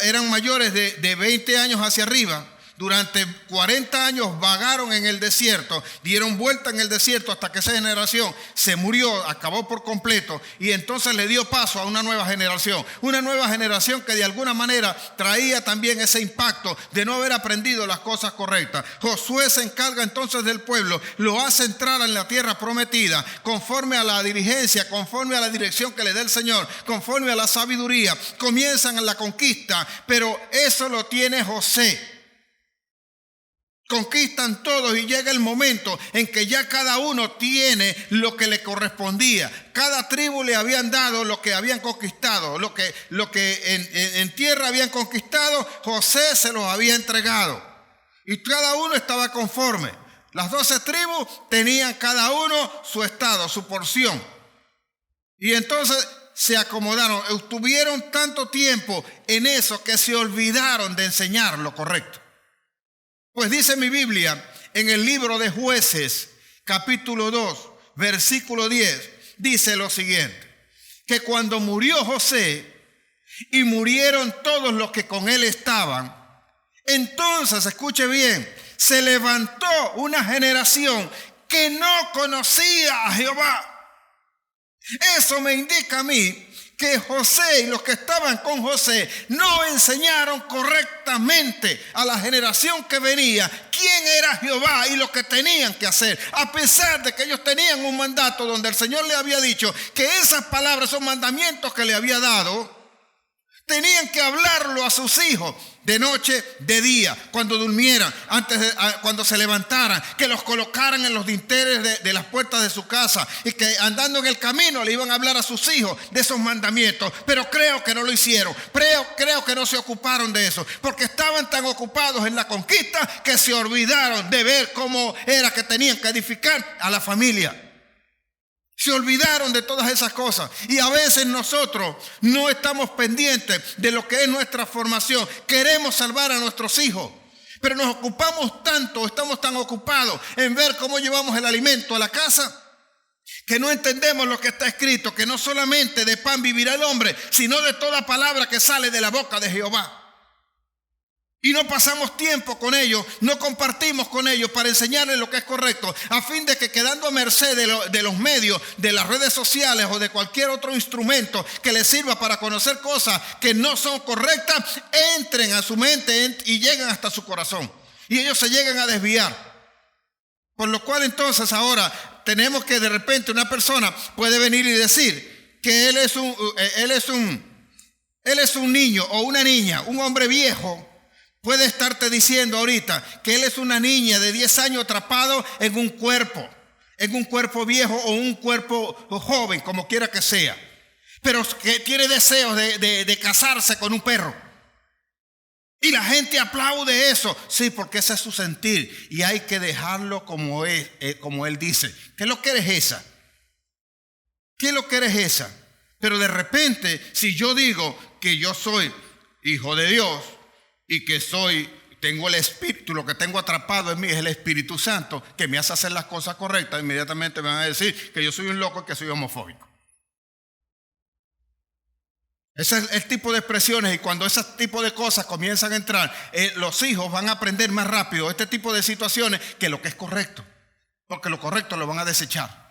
eran mayores de 20 años hacia arriba. Durante 40 años vagaron en el desierto, dieron vuelta en el desierto hasta que esa generación se murió, acabó por completo y entonces le dio paso a una nueva generación que de alguna manera traía también ese impacto de no haber aprendido las cosas correctas. Josué se encarga entonces del pueblo, lo hace entrar en la tierra prometida conforme a la dirigencia, conforme a la dirección que le da el Señor, conforme a la sabiduría. Comienzan en la conquista, pero eso lo tiene José. Conquistan todos y llega el momento en que ya cada uno tiene lo que le correspondía. Cada tribu le habían dado lo que habían conquistado, lo que en tierra habían conquistado, José se los había entregado. Y cada uno estaba conforme. Las 12 tribus tenían cada uno su estado, su porción. Y entonces se acomodaron, estuvieron tanto tiempo en eso que se olvidaron de enseñar lo correcto. Pues dice mi Biblia en el libro de Jueces, capítulo 2, versículo 10, dice lo siguiente, que cuando murió José y murieron todos los que con él estaban, entonces, escuche bien, se levantó una generación que no conocía a Jehová. Eso me indica a mí que José y los que estaban con José no enseñaron correctamente a la generación que venía quién era Jehová y lo que tenían que hacer, a pesar de que ellos tenían un mandato donde el Señor le había dicho que esas palabras, esos mandamientos que le había dado, tenían que hablarlo a sus hijos de noche, de día, cuando durmieran, cuando se levantaran, que los colocaran en los dinteles de las puertas de su casa y que andando en el camino le iban a hablar a sus hijos de esos mandamientos. Pero creo que no lo hicieron, creo que no se ocuparon de eso, porque estaban tan ocupados en la conquista que se olvidaron de ver cómo era que tenían que edificar a la familia. Se olvidaron de todas esas cosas y a veces nosotros no estamos pendientes de lo que es nuestra formación. Queremos salvar a nuestros hijos, pero nos ocupamos tanto, estamos tan ocupados en ver cómo llevamos el alimento a la casa que no entendemos lo que está escrito, que no solamente de pan vivirá el hombre, sino de toda palabra que sale de la boca de Jehová. Y no pasamos tiempo con ellos, no compartimos con ellos para enseñarles lo que es correcto, a fin de que quedando a merced de los medios, de las redes sociales o de cualquier otro instrumento que les sirva para conocer cosas que no son correctas, entren a su mente y lleguen hasta su corazón. Y ellos se llegan a desviar. Por lo cual entonces ahora tenemos que de repente una persona puede venir y decir que él es un niño o una niña, un hombre viejo. Puede estarte diciendo ahorita que él es una niña de 10 años atrapado en un cuerpo viejo o un cuerpo joven, como quiera que sea, pero que tiene deseos de casarse con un perro. Y la gente aplaude eso. Sí, porque ese es su sentir y hay que dejarlo como es, como él dice. ¿Qué es lo que eres esa? ¿Qué es lo que eres esa? Pero de repente, si yo digo que yo soy hijo de Dios y que tengo el Espíritu, lo que tengo atrapado en mí es el Espíritu Santo, que me hace hacer las cosas correctas, inmediatamente me van a decir que yo soy un loco y que soy homofóbico. Ese es el tipo de expresiones, y cuando ese tipo de cosas comienzan a entrar, los hijos van a aprender más rápido este tipo de situaciones que lo que es correcto, porque lo correcto lo van a desechar.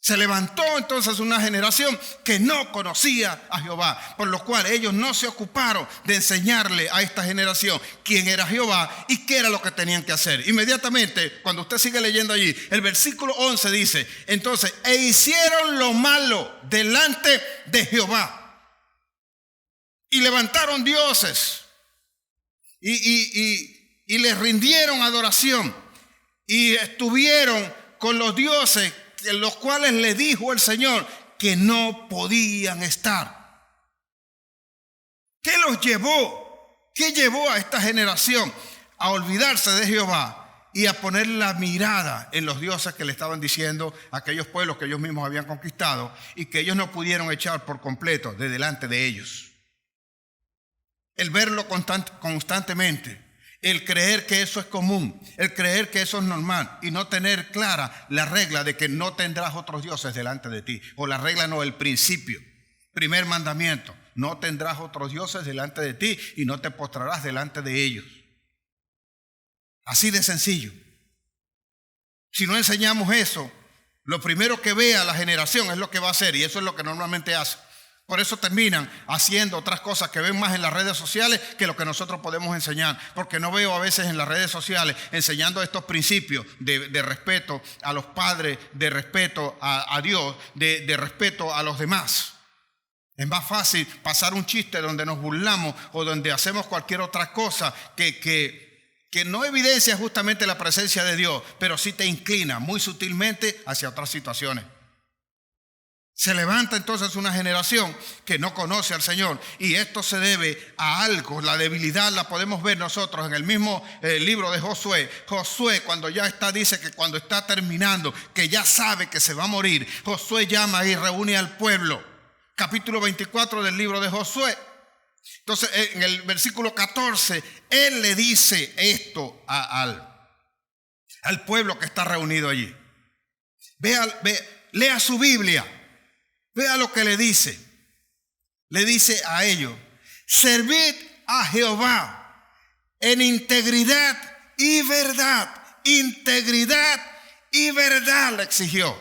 Se levantó entonces una generación que no conocía a Jehová, por lo cual ellos no se ocuparon de enseñarle a esta generación quién era Jehová y qué era lo que tenían que hacer. Inmediatamente, cuando usted sigue leyendo allí, el versículo 11 dice, entonces, e hicieron lo malo delante de Jehová y levantaron dioses y les rindieron adoración y estuvieron con los dioses en los cuales le dijo el Señor que no podían estar. ¿Qué los llevó? ¿Qué llevó a esta generación a olvidarse de Jehová y a poner la mirada en los dioses que le estaban diciendo a aquellos pueblos que ellos mismos habían conquistado y que ellos no pudieron echar por completo de delante de ellos? El verlo constantemente, el creer que eso es común, el creer que eso es normal y no tener clara la regla de que no tendrás otros dioses delante de ti. O la regla no, el principio, primer mandamiento, no tendrás otros dioses delante de ti y no te postrarás delante de ellos. Así de sencillo. Si no enseñamos eso, lo primero que vea la generación es lo que va a hacer, y eso es lo que normalmente hace. Por eso terminan haciendo otras cosas que ven más en las redes sociales que lo que nosotros podemos enseñar. Porque no veo a veces en las redes sociales enseñando estos principios de respeto a los padres, de respeto a Dios, de respeto a los demás. Es más fácil pasar un chiste donde nos burlamos o donde hacemos cualquier otra cosa que no evidencia justamente la presencia de Dios, pero sí te inclina muy sutilmente hacia otras situaciones. Se levanta entonces una generación que no conoce al Señor, y esto se debe a algo. La debilidad la podemos ver nosotros en el mismo libro de Josué. Josué, cuando ya está, dice que cuando está terminando, que ya sabe que se va a morir, Josué llama y reúne al pueblo. Capítulo 24 del libro de Josué. Entonces en el versículo 14, él le dice esto al pueblo que está reunido allí. Lea su Biblia. Vea lo que le dice. Le dice a ellos: servid a Jehová en integridad y verdad. Integridad y verdad le exigió.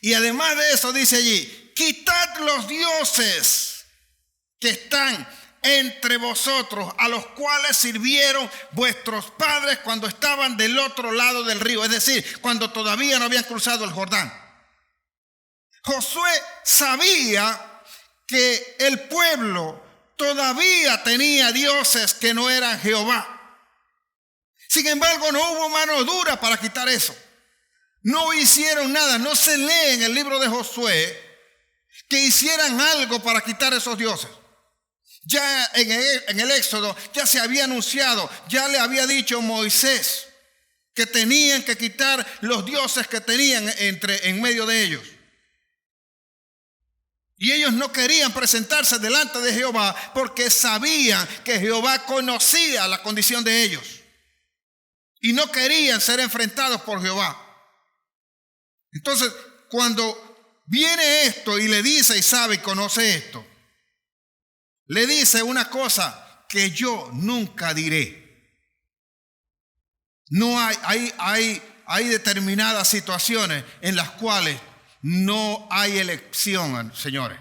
Y además de eso dice allí: quitad los dioses que están entre vosotros, a los cuales sirvieron vuestros padres cuando estaban del otro lado del río. Es decir, cuando todavía no habían cruzado el Jordán. Josué sabía que el pueblo todavía tenía dioses que no eran Jehová. Sin embargo, no hubo mano dura para quitar eso. No hicieron nada. No se lee en el libro de Josué que hicieran algo para quitar esos dioses. Ya en el Éxodo ya se había anunciado, ya le había dicho Moisés que tenían que quitar los dioses que tenían en medio de ellos. Y ellos no querían presentarse delante de Jehová porque sabían que Jehová conocía la condición de ellos. Y no querían ser enfrentados por Jehová. Entonces, cuando viene esto y le dice y sabe y conoce esto, le dice una cosa que yo nunca diré. No hay determinadas situaciones en las cuales no hay elección, señores.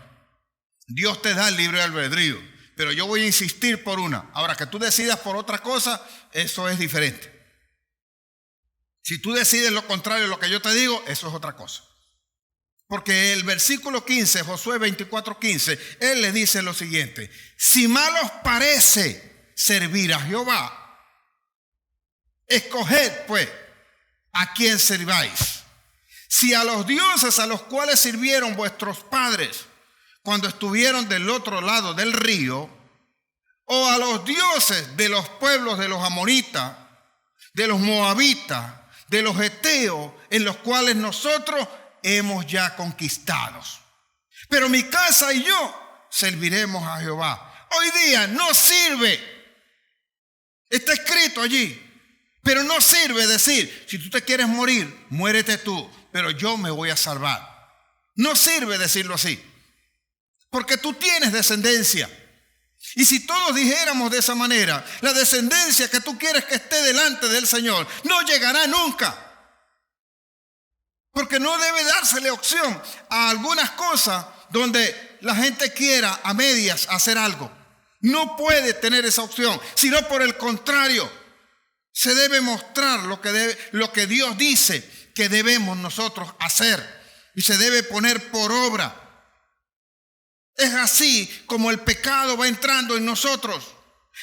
Dios te da el libre albedrío, pero yo voy a insistir por una. Ahora, que tú decidas por otra cosa, eso es diferente. Si tú decides lo contrario de lo que yo te digo, eso es otra cosa. Porque el versículo 15, Josué 24:15, él le dice lo siguiente: si mal os parece servir a Jehová, escoged pues a quién serváis. Si a los dioses a los cuales sirvieron vuestros padres cuando estuvieron del otro lado del río, o a los dioses de los pueblos de los amonitas, de los moabitas, de los heteos, en los cuales nosotros hemos ya conquistados. Pero mi casa y yo serviremos a Jehová. Hoy día no sirve. Está escrito allí. Pero no sirve decir, si tú te quieres morir, muérete tú, pero yo me voy a salvar. No sirve decirlo así. Porque tú tienes descendencia. Y si todos dijéramos de esa manera, la descendencia que tú quieres que esté delante del Señor no llegará nunca. Porque no debe dársele opción a algunas cosas donde la gente quiera a medias hacer algo. No puede tener esa opción, sino por el contrario, se debe mostrar lo que Dios dice que debemos nosotros hacer y se debe poner por obra. Es así como el pecado va entrando en nosotros.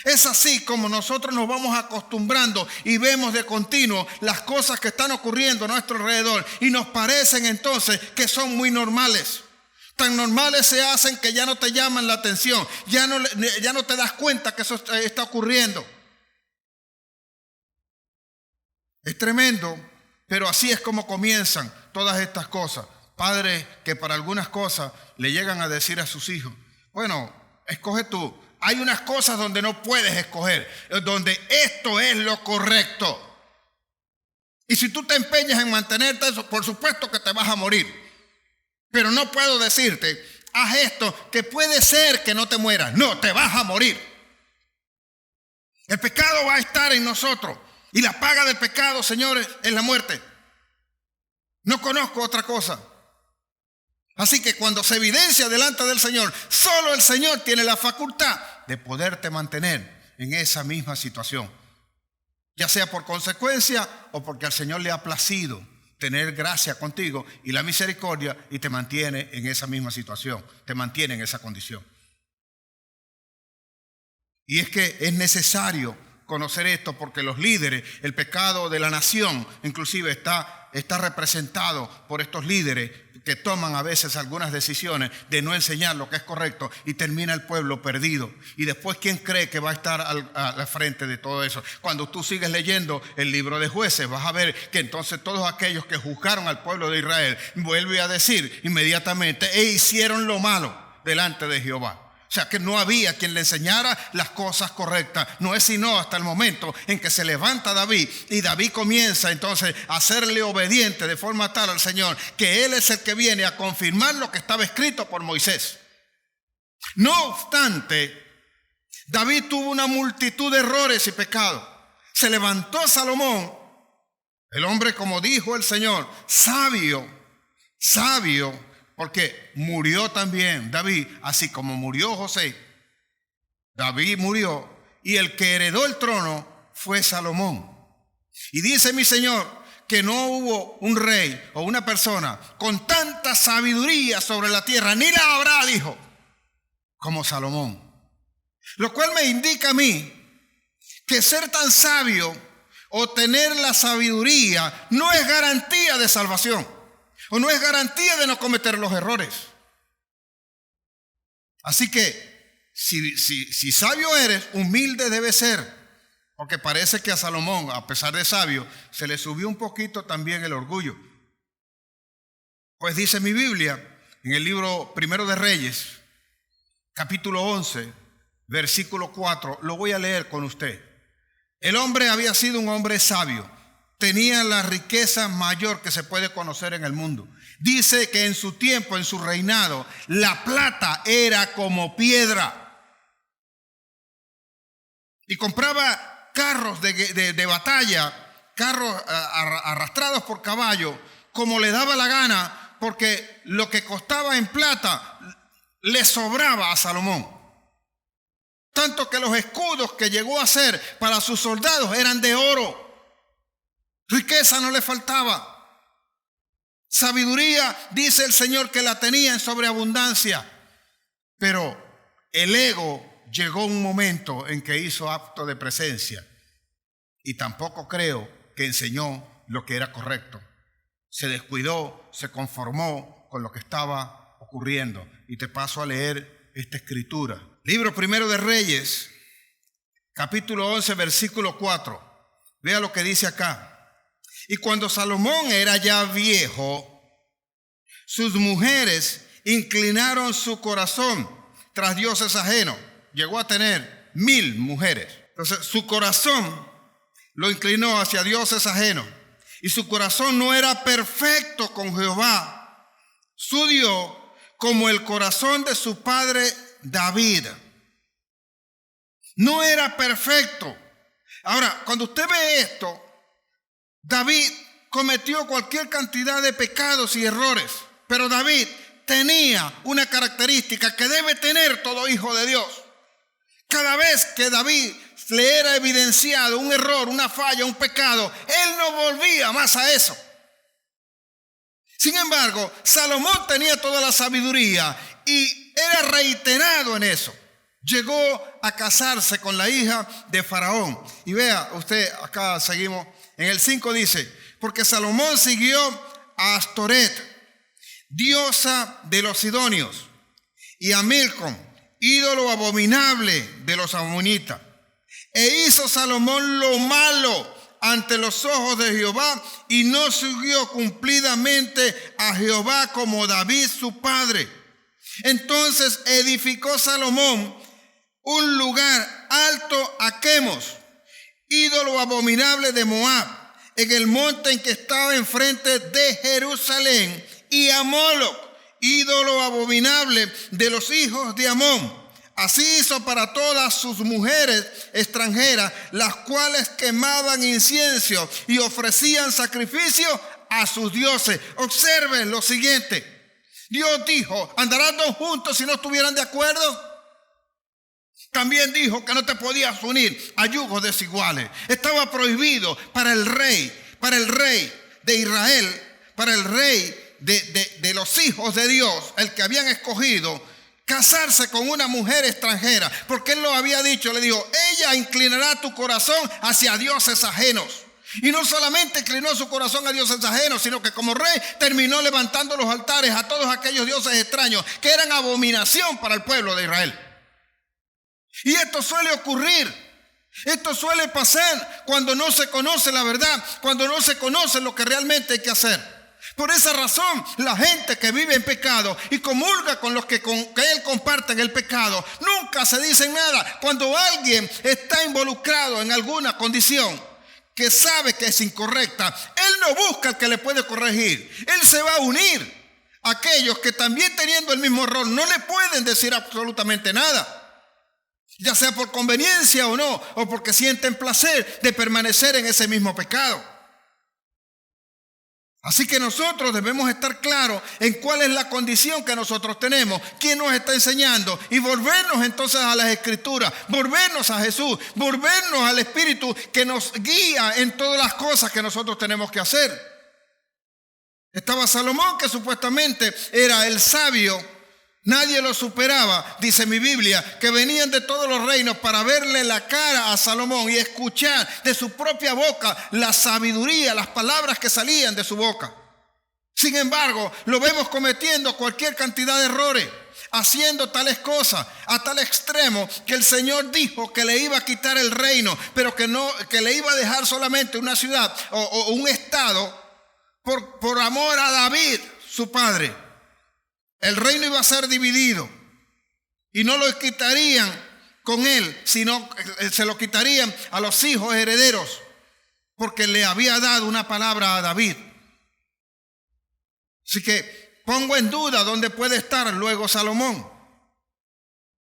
Es así como nosotros nos vamos acostumbrando y vemos de continuo las cosas que están ocurriendo a nuestro alrededor y nos parecen entonces que son muy normales. Tan normales se hacen que ya no te llaman la atención, ya no te das cuenta que eso está ocurriendo. Es tremendo, pero así es como comienzan todas estas cosas. Padres que para algunas cosas le llegan a decir a sus hijos, bueno, escoge tú. Hay unas cosas donde no puedes escoger, donde esto es lo correcto. Y si tú te empeñas en mantenerte eso, por supuesto que te vas a morir. Pero no puedo decirte, haz esto, que puede ser que no te mueras. No, te vas a morir. El pecado va a estar en nosotros. Y la paga del pecado, señores, es la muerte. No conozco otra cosa. Así que cuando se evidencia delante del Señor, solo el Señor tiene la facultad de poderte mantener en esa misma situación. Ya sea por consecuencia o porque al Señor le ha placido tener gracia contigo y la misericordia y te mantiene en esa misma situación, te mantiene en esa condición. Y es que es necesario conocer esto porque los líderes, el pecado de la nación inclusive está representado por estos líderes que toman a veces algunas decisiones de no enseñar lo que es correcto y termina el pueblo perdido. Y después, ¿quién cree que va a estar al frente de todo eso? Cuando tú sigues leyendo el libro de Jueces, vas a ver que entonces todos aquellos que juzgaron al pueblo de Israel, vuelve a decir inmediatamente, e hicieron lo malo delante de Jehová. O sea que no había quien le enseñara las cosas correctas. No es sino hasta el momento en que se levanta David y David comienza entonces a serle obediente de forma tal al Señor que Él es el que viene a confirmar lo que estaba escrito por Moisés. No obstante, David tuvo una multitud de errores y pecados. Se levantó Salomón, el hombre, como dijo el Señor, sabio, porque murió también David, así como murió José. David murió y el que heredó el trono fue Salomón. Y dice mi Señor que no hubo un rey o una persona con tanta sabiduría sobre la tierra, ni la habrá, dijo, como Salomón. Lo cual me indica a mí que ser tan sabio o tener la sabiduría no es garantía de salvación. O no es garantía de no cometer los errores. Así que, si sabio eres, humilde debes ser. Porque parece que a Salomón, a pesar de sabio, se le subió un poquito también el orgullo. Pues dice mi Biblia, en el libro Primero de Reyes, capítulo 11, versículo 4, lo voy a leer con usted. El hombre había sido un hombre sabio. Tenía la riqueza mayor que se puede conocer en el mundo. Dice que en su tiempo, en su reinado, la plata era como piedra. Y compraba carros de batalla, carros arrastrados por caballo, como le daba la gana, porque lo que costaba en plata le sobraba a Salomón. Tanto que los escudos que llegó a hacer para sus soldados eran de oro. Riqueza no le faltaba. Sabiduría, dice el Señor, que la tenía en sobreabundancia. Pero el ego llegó un momento en que hizo acto de presencia. Y tampoco creo que enseñó lo que era correcto. Se descuidó, se conformó con lo que estaba ocurriendo. Y te paso a leer esta escritura. Libro primero de Reyes, capítulo 11, versículo 4. Vea lo que dice acá. Y cuando Salomón era ya viejo, sus mujeres inclinaron su corazón tras dioses ajenos. Llegó a tener 1000 mujeres. Entonces su corazón lo inclinó hacia dioses ajenos. Y su corazón no era perfecto con Jehová, su Dios, como el corazón de su padre David. No era perfecto. Ahora, cuando usted ve esto, David cometió cualquier cantidad de pecados y errores, pero David tenía una característica que debe tener todo hijo de Dios. Cada vez que David le era evidenciado un error, una falla, un pecado, él no volvía más a eso. Sin embargo, Salomón tenía toda la sabiduría y era reiterado en eso. Llegó a casarse con la hija de Faraón. Y vea usted, acá seguimos. En el 5 dice, porque Salomón siguió a Astoret, diosa de los sidonios, y a Milcom, ídolo abominable de los amonitas. E hizo Salomón lo malo ante los ojos de Jehová, y no siguió cumplidamente a Jehová como David su padre. Entonces edificó Salomón un lugar alto a Quemos, ídolo abominable de Moab, en el monte en que estaba enfrente de Jerusalén, y a Moloc, ídolo abominable de los hijos de Amón. Así hizo para todas sus mujeres extranjeras, las cuales quemaban incienso y ofrecían sacrificio a sus dioses. Observen lo siguiente. Dios dijo, ¿andarán dos juntos si no estuvieran de acuerdo? También dijo que no te podías unir a yugos desiguales. Estaba prohibido para el rey de Israel, para el rey de los hijos de Dios, el que habían escogido, casarse con una mujer extranjera, porque él lo había dicho, le dijo, ella inclinará tu corazón hacia dioses ajenos. Y no solamente inclinó su corazón a dioses ajenos, sino que como rey terminó levantando los altares a todos aquellos dioses extraños que eran abominación para el pueblo de Israel. Y esto suele ocurrir, esto suele pasar cuando no se conoce la verdad, cuando no se conoce lo que realmente hay que hacer. Por esa razón, la gente que vive en pecado y comulga con los que él comparten el pecado, nunca se dicen nada. Cuando alguien está involucrado en alguna condición que sabe que es incorrecta, él no busca al que le puede corregir. Él se va a unir a aquellos que también teniendo el mismo error no le pueden decir absolutamente nada. Ya sea por conveniencia o no, o porque sienten placer de permanecer en ese mismo pecado. Así que nosotros debemos estar claros en cuál es la condición que nosotros tenemos, quién nos está enseñando, y volvernos entonces a las Escrituras, volvernos a Jesús, volvernos al Espíritu que nos guía en todas las cosas que nosotros tenemos que hacer. Estaba Salomón, que supuestamente era el sabio. Nadie lo superaba, dice mi Biblia, que venían de todos los reinos para verle la cara a Salomón y escuchar de su propia boca la sabiduría, las palabras que salían de su boca. Sin embargo, lo vemos cometiendo cualquier cantidad de errores, haciendo tales cosas a tal extremo que el Señor dijo que le iba a quitar el reino, pero que le iba a dejar solamente una ciudad o un estado por amor a David, su padre. El reino iba a ser dividido y no lo quitarían con él, sino se lo quitarían a los hijos herederos, porque le había dado una palabra a David. Así que pongo en duda dónde puede estar luego Salomón.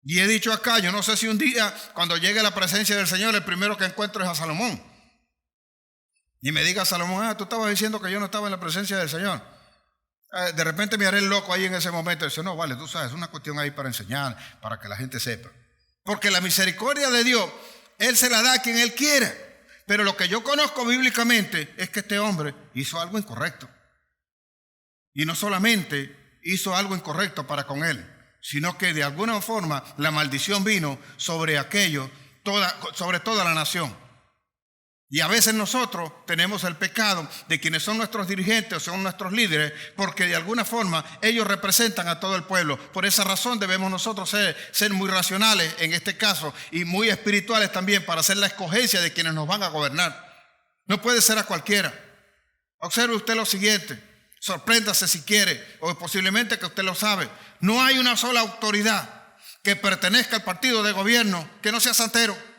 Y he dicho acá, yo no sé si un día cuando llegue a la presencia del Señor el primero que encuentro es a Salomón. Y me diga Salomón, tú estabas diciendo que yo no estaba en la presencia del Señor. De repente me haré el loco ahí en ese momento y dice, no, vale, tú sabes, es una cuestión ahí para enseñar, para que la gente sepa. Porque la misericordia de Dios, Él se la da a quien Él quiere. Pero lo que yo conozco bíblicamente es que este hombre hizo algo incorrecto. Y no solamente hizo algo incorrecto para con él, sino que de alguna forma la maldición vino sobre sobre toda la nación. Y a veces nosotros tenemos el pecado de quienes son nuestros dirigentes o son nuestros líderes, porque de alguna forma ellos representan a todo el pueblo. Por esa razón debemos nosotros ser muy racionales en este caso y muy espirituales también para hacer la escogencia de quienes nos van a gobernar. No puede ser a cualquiera. Observe usted lo siguiente, sorpréndase si quiere, o posiblemente que usted lo sabe. No hay una sola autoridad que pertenezca al partido de gobierno que no sea santero.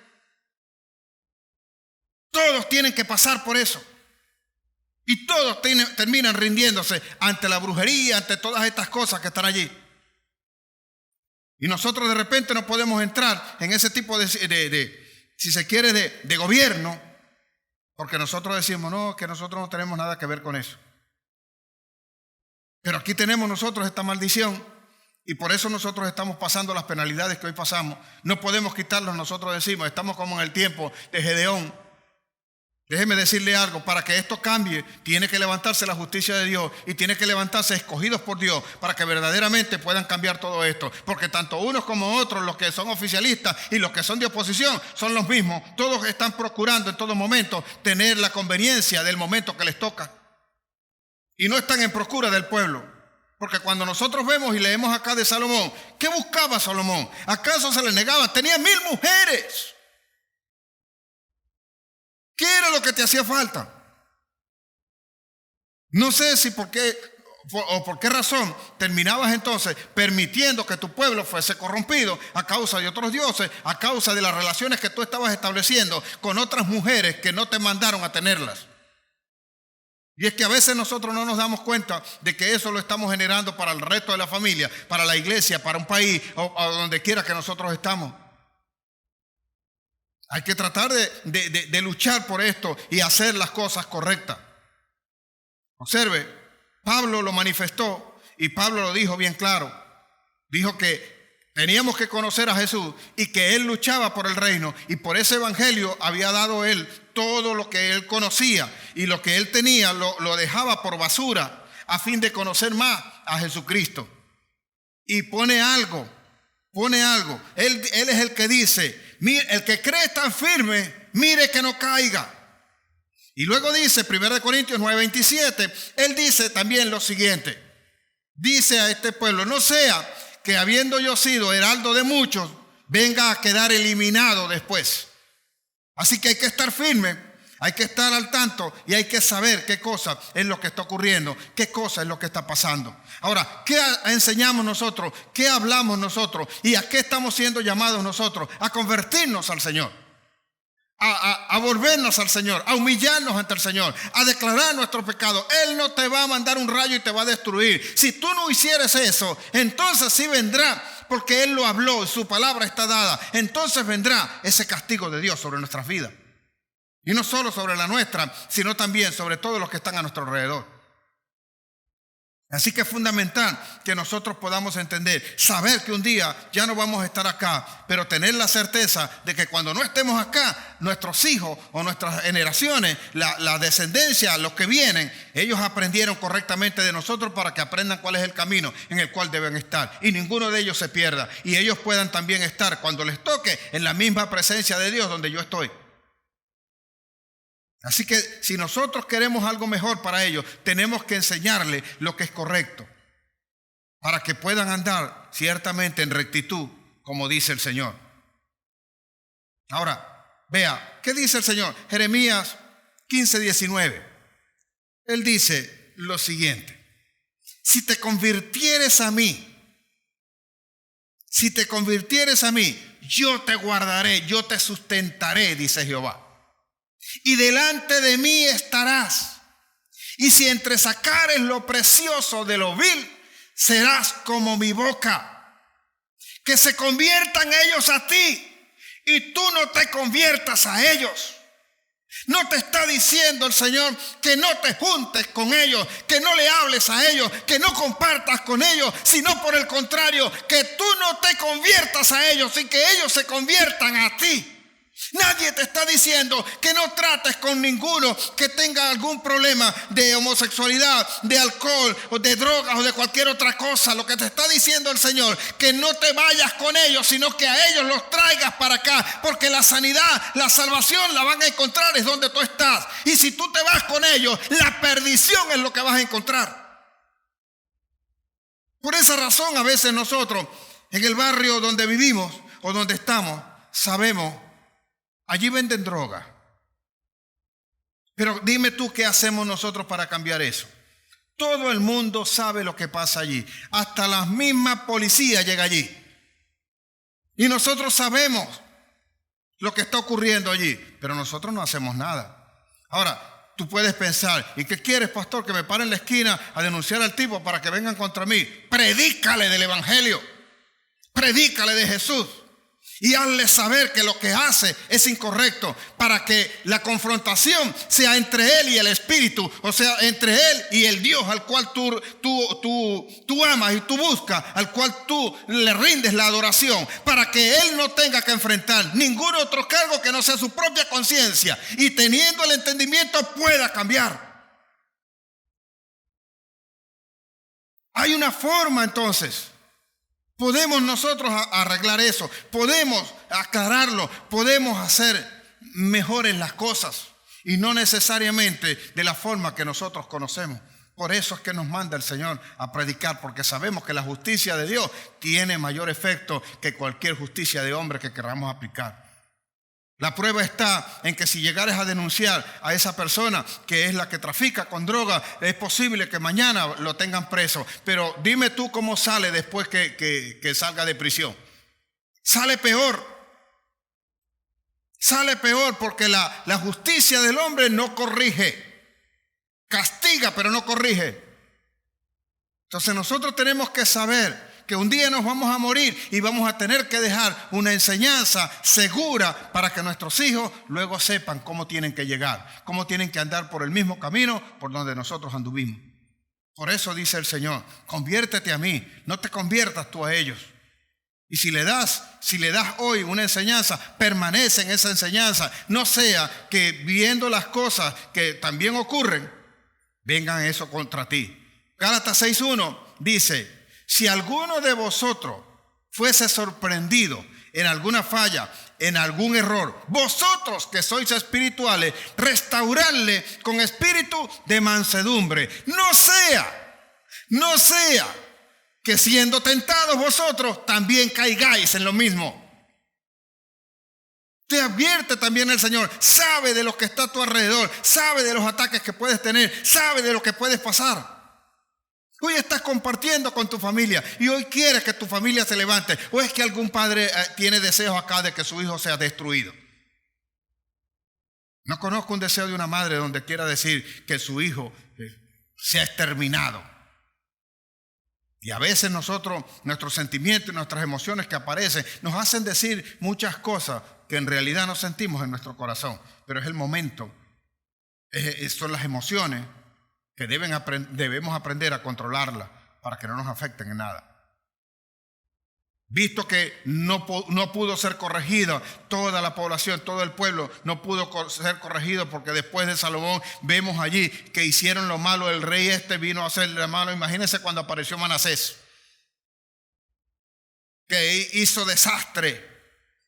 Todos tienen que pasar por eso. Y todos terminan rindiéndose ante la brujería, ante todas estas cosas que están allí. Y nosotros de repente no podemos entrar en ese tipo si se quiere, de gobierno, porque nosotros decimos, no, que nosotros no tenemos nada que ver con eso. Pero aquí tenemos nosotros esta maldición y por eso nosotros estamos pasando las penalidades que hoy pasamos. No podemos quitarlos, nosotros decimos, estamos como en el tiempo de Gedeón. Déjeme decirle algo, para que esto cambie, tiene que levantarse la justicia de Dios y tiene que levantarse escogidos por Dios para que verdaderamente puedan cambiar todo esto. Porque tanto unos como otros, los que son oficialistas y los que son de oposición, son los mismos. Todos están procurando en todo momento tener la conveniencia del momento que les toca. Y no están en procura del pueblo. Porque cuando nosotros vemos y leemos acá de Salomón, ¿qué buscaba Salomón? ¿Acaso se le negaba? Tenía 1000 mujeres. ¿Qué era lo que te hacía falta? No sé si por qué razón terminabas entonces permitiendo que tu pueblo fuese corrompido a causa de otros dioses, a causa de las relaciones que tú estabas estableciendo con otras mujeres que no te mandaron a tenerlas. Y es que a veces nosotros no nos damos cuenta de que eso lo estamos generando para el resto de la familia, para la iglesia, para un país o donde quiera que nosotros estamos. Hay que tratar de luchar por esto y hacer las cosas correctas. Observe, Pablo lo manifestó y Pablo lo dijo bien claro. Dijo que teníamos que conocer a Jesús y que Él luchaba por el reino y por ese evangelio había dado Él todo lo que Él conocía y lo que Él tenía lo dejaba por basura a fin de conocer más a Jesucristo. Y pone algo. Él es el que dice, mire, el que cree tan firme, mire que no caiga. Y luego dice, 1 Corintios 9:27, él dice también lo siguiente. Dice a este pueblo, no sea que habiendo yo sido heraldo de muchos, venga a quedar eliminado después. Así que hay que estar firme. Hay que estar al tanto y hay que saber qué cosa es lo que está ocurriendo, qué cosa es lo que está pasando. Ahora, ¿qué enseñamos nosotros? ¿Qué hablamos nosotros? ¿Y a qué estamos siendo llamados nosotros? A convertirnos al Señor, a volvernos al Señor, a humillarnos ante el Señor, a declarar nuestro pecado. Él no te va a mandar un rayo y te va a destruir. Si tú no hicieres eso, entonces sí vendrá, porque Él lo habló, su palabra está dada. Entonces vendrá ese castigo de Dios sobre nuestras vidas. Y no solo sobre la nuestra, sino también sobre todos los que están a nuestro alrededor. Así que es fundamental que nosotros podamos entender, saber que un día ya no vamos a estar acá, pero tener la certeza de que cuando no estemos acá, nuestros hijos o nuestras generaciones, la descendencia, los que vienen, ellos aprendieron correctamente de nosotros para que aprendan cuál es el camino en el cual deben estar. Y ninguno de ellos se pierda. Y ellos puedan también estar, cuando les toque, en la misma presencia de Dios donde yo estoy. Así que si nosotros queremos algo mejor para ellos, tenemos que enseñarles lo que es correcto, para que puedan andar ciertamente en rectitud, como dice el Señor. Ahora, vea, ¿qué dice el Señor? Jeremías 15:19. Él dice lo siguiente: si te convirtieres a mí, yo te guardaré, yo te sustentaré, dice Jehová. Y delante de mí estarás. Y si entresacares lo precioso de lo vil, serás como mi boca. Que se conviertan ellos a ti y tú no te conviertas a ellos. No te está diciendo el Señor que no te juntes con ellos, que no le hables a ellos, que no compartas con ellos, sino por el contrario, que tú no te conviertas a ellos y que ellos se conviertan a ti. Nadie te está diciendo que no trates con ninguno que tenga algún problema de homosexualidad, de alcohol o de drogas o de cualquier otra cosa. Lo que te está diciendo el Señor, que no te vayas con ellos, sino que a ellos los traigas para acá, porque la sanidad, la salvación la van a encontrar es donde tú estás. Y si tú te vas con ellos, la perdición es lo que vas a encontrar. Por esa razón, a veces nosotros en el barrio donde vivimos o donde estamos, sabemos, allí venden droga. Pero dime tú qué hacemos nosotros para cambiar eso. Todo el mundo sabe lo que pasa allí. Hasta la misma policía llega allí. Y nosotros sabemos lo que está ocurriendo allí. Pero nosotros no hacemos nada. Ahora, tú puedes pensar, ¿y qué quieres, pastor? Que me pare en la esquina a denunciar al tipo para que vengan contra mí. Predícale del evangelio. Predícale de Jesús. Y hazle saber que lo que hace es incorrecto, para que la confrontación sea entre él y el Espíritu, o sea, entre él y el Dios al cual tú amas y tú buscas, al cual tú le rindes la adoración, para que él no tenga que enfrentar ningún otro cargo que no sea su propia conciencia, y teniendo el entendimiento pueda cambiar. Hay una forma entonces. Podemos nosotros arreglar eso, podemos aclararlo, podemos hacer mejores las cosas y no necesariamente de la forma que nosotros conocemos. Por eso es que nos manda el Señor a predicar, porque sabemos que la justicia de Dios tiene mayor efecto que cualquier justicia de hombre que queramos aplicar. La prueba está en que si llegares a denunciar a esa persona que es la que trafica con droga, es posible que mañana lo tengan preso. Pero dime tú cómo sale después que salga de prisión. Sale peor. Sale peor porque la justicia del hombre no corrige. Castiga, pero no corrige. Entonces nosotros tenemos que saber que un día nos vamos a morir y vamos a tener que dejar una enseñanza segura para que nuestros hijos luego sepan cómo tienen que llegar, cómo tienen que andar por el mismo camino por donde nosotros anduvimos. Por eso dice el Señor, conviértete a mí, no te conviertas tú a ellos. Y si le das hoy una enseñanza, permanece en esa enseñanza. No sea que viendo las cosas que también ocurren, vengan eso contra ti. Gálatas 6:1 dice, si alguno de vosotros fuese sorprendido en alguna falla, en algún error, vosotros que sois espirituales, restauradle con espíritu de mansedumbre. No sea que siendo tentados vosotros también caigáis en lo mismo. Te advierte también el Señor, sabe de lo que está a tu alrededor, sabe de los ataques que puedes tener, sabe de lo que puedes pasar. Hoy estás compartiendo con tu familia y hoy quieres que tu familia se levante. ¿O es que algún padre tiene deseos acá de que su hijo sea destruido? No conozco un deseo de una madre donde quiera decir que su hijo sea exterminado. Y a veces nuestros sentimientos y nuestras emociones que aparecen nos hacen decir muchas cosas que en realidad no sentimos en nuestro corazón. Pero es el momento, son las emociones que debemos aprender a controlarla para que no nos afecten en nada. Visto que no pudo ser corregida toda la población, todo el pueblo no pudo ser corregido, porque después de Salomón vemos allí que hicieron lo malo, el rey vino a hacer lo malo. Imagínense cuando apareció Manasés, que hizo desastre,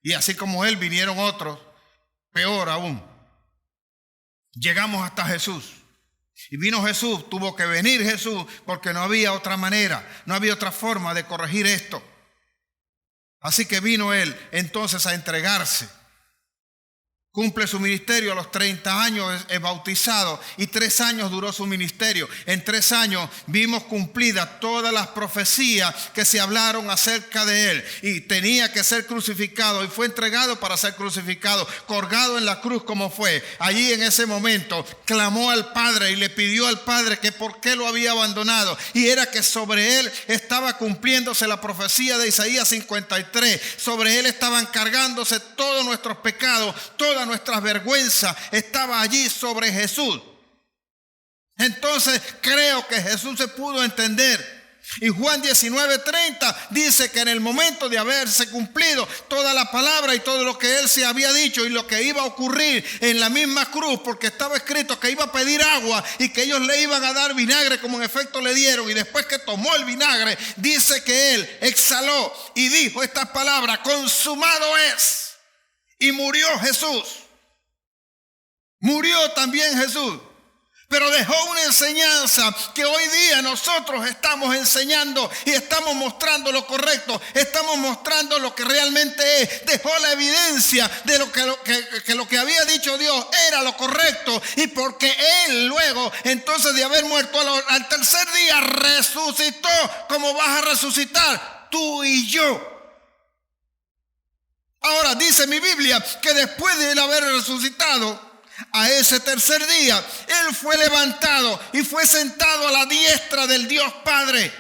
y así como él vinieron otros, peor aún. Llegamos hasta Jesús. Y vino Jesús, tuvo que venir Jesús, porque no había otra manera, no había otra forma de corregir esto. Así que vino él entonces a entregarse. Cumple su ministerio a los 30 años, es bautizado, y 3 años duró su ministerio. En 3 años vimos cumplidas todas las profecías que se hablaron acerca de él. Y tenía que ser crucificado, y fue entregado para ser crucificado, colgado en la cruz como fue. Allí en ese momento clamó al Padre y le pidió al Padre que por qué lo había abandonado. Y era que sobre él estaba cumpliéndose la profecía de Isaías 53. Sobre él estaban cargándose todos nuestros pecados, todas nuestras vergüenzas, estaba allí sobre Jesús. Entonces creo que Jesús se pudo entender Y Juan 19:30 dice que en el momento de haberse cumplido toda la palabra y todo lo que él se había dicho y lo que iba a ocurrir en la misma cruz, porque estaba escrito que iba a pedir agua y que ellos le iban a dar vinagre, como en efecto le dieron, y después que tomó el vinagre, dice que él exhaló y dijo estas palabras: consumado es. Y murió Jesús. Murió también Jesús. Pero dejó una enseñanza que hoy día nosotros estamos enseñando y estamos mostrando lo correcto. Estamos mostrando lo que realmente es. Dejó la evidencia de lo que había dicho Dios era lo correcto. Y porque Él luego, entonces de haber muerto al tercer día, resucitó. Como vas a resucitar tú y yo. Ahora dice mi Biblia que después de él haber resucitado, a ese tercer día, él fue levantado y fue sentado a la diestra del Dios Padre.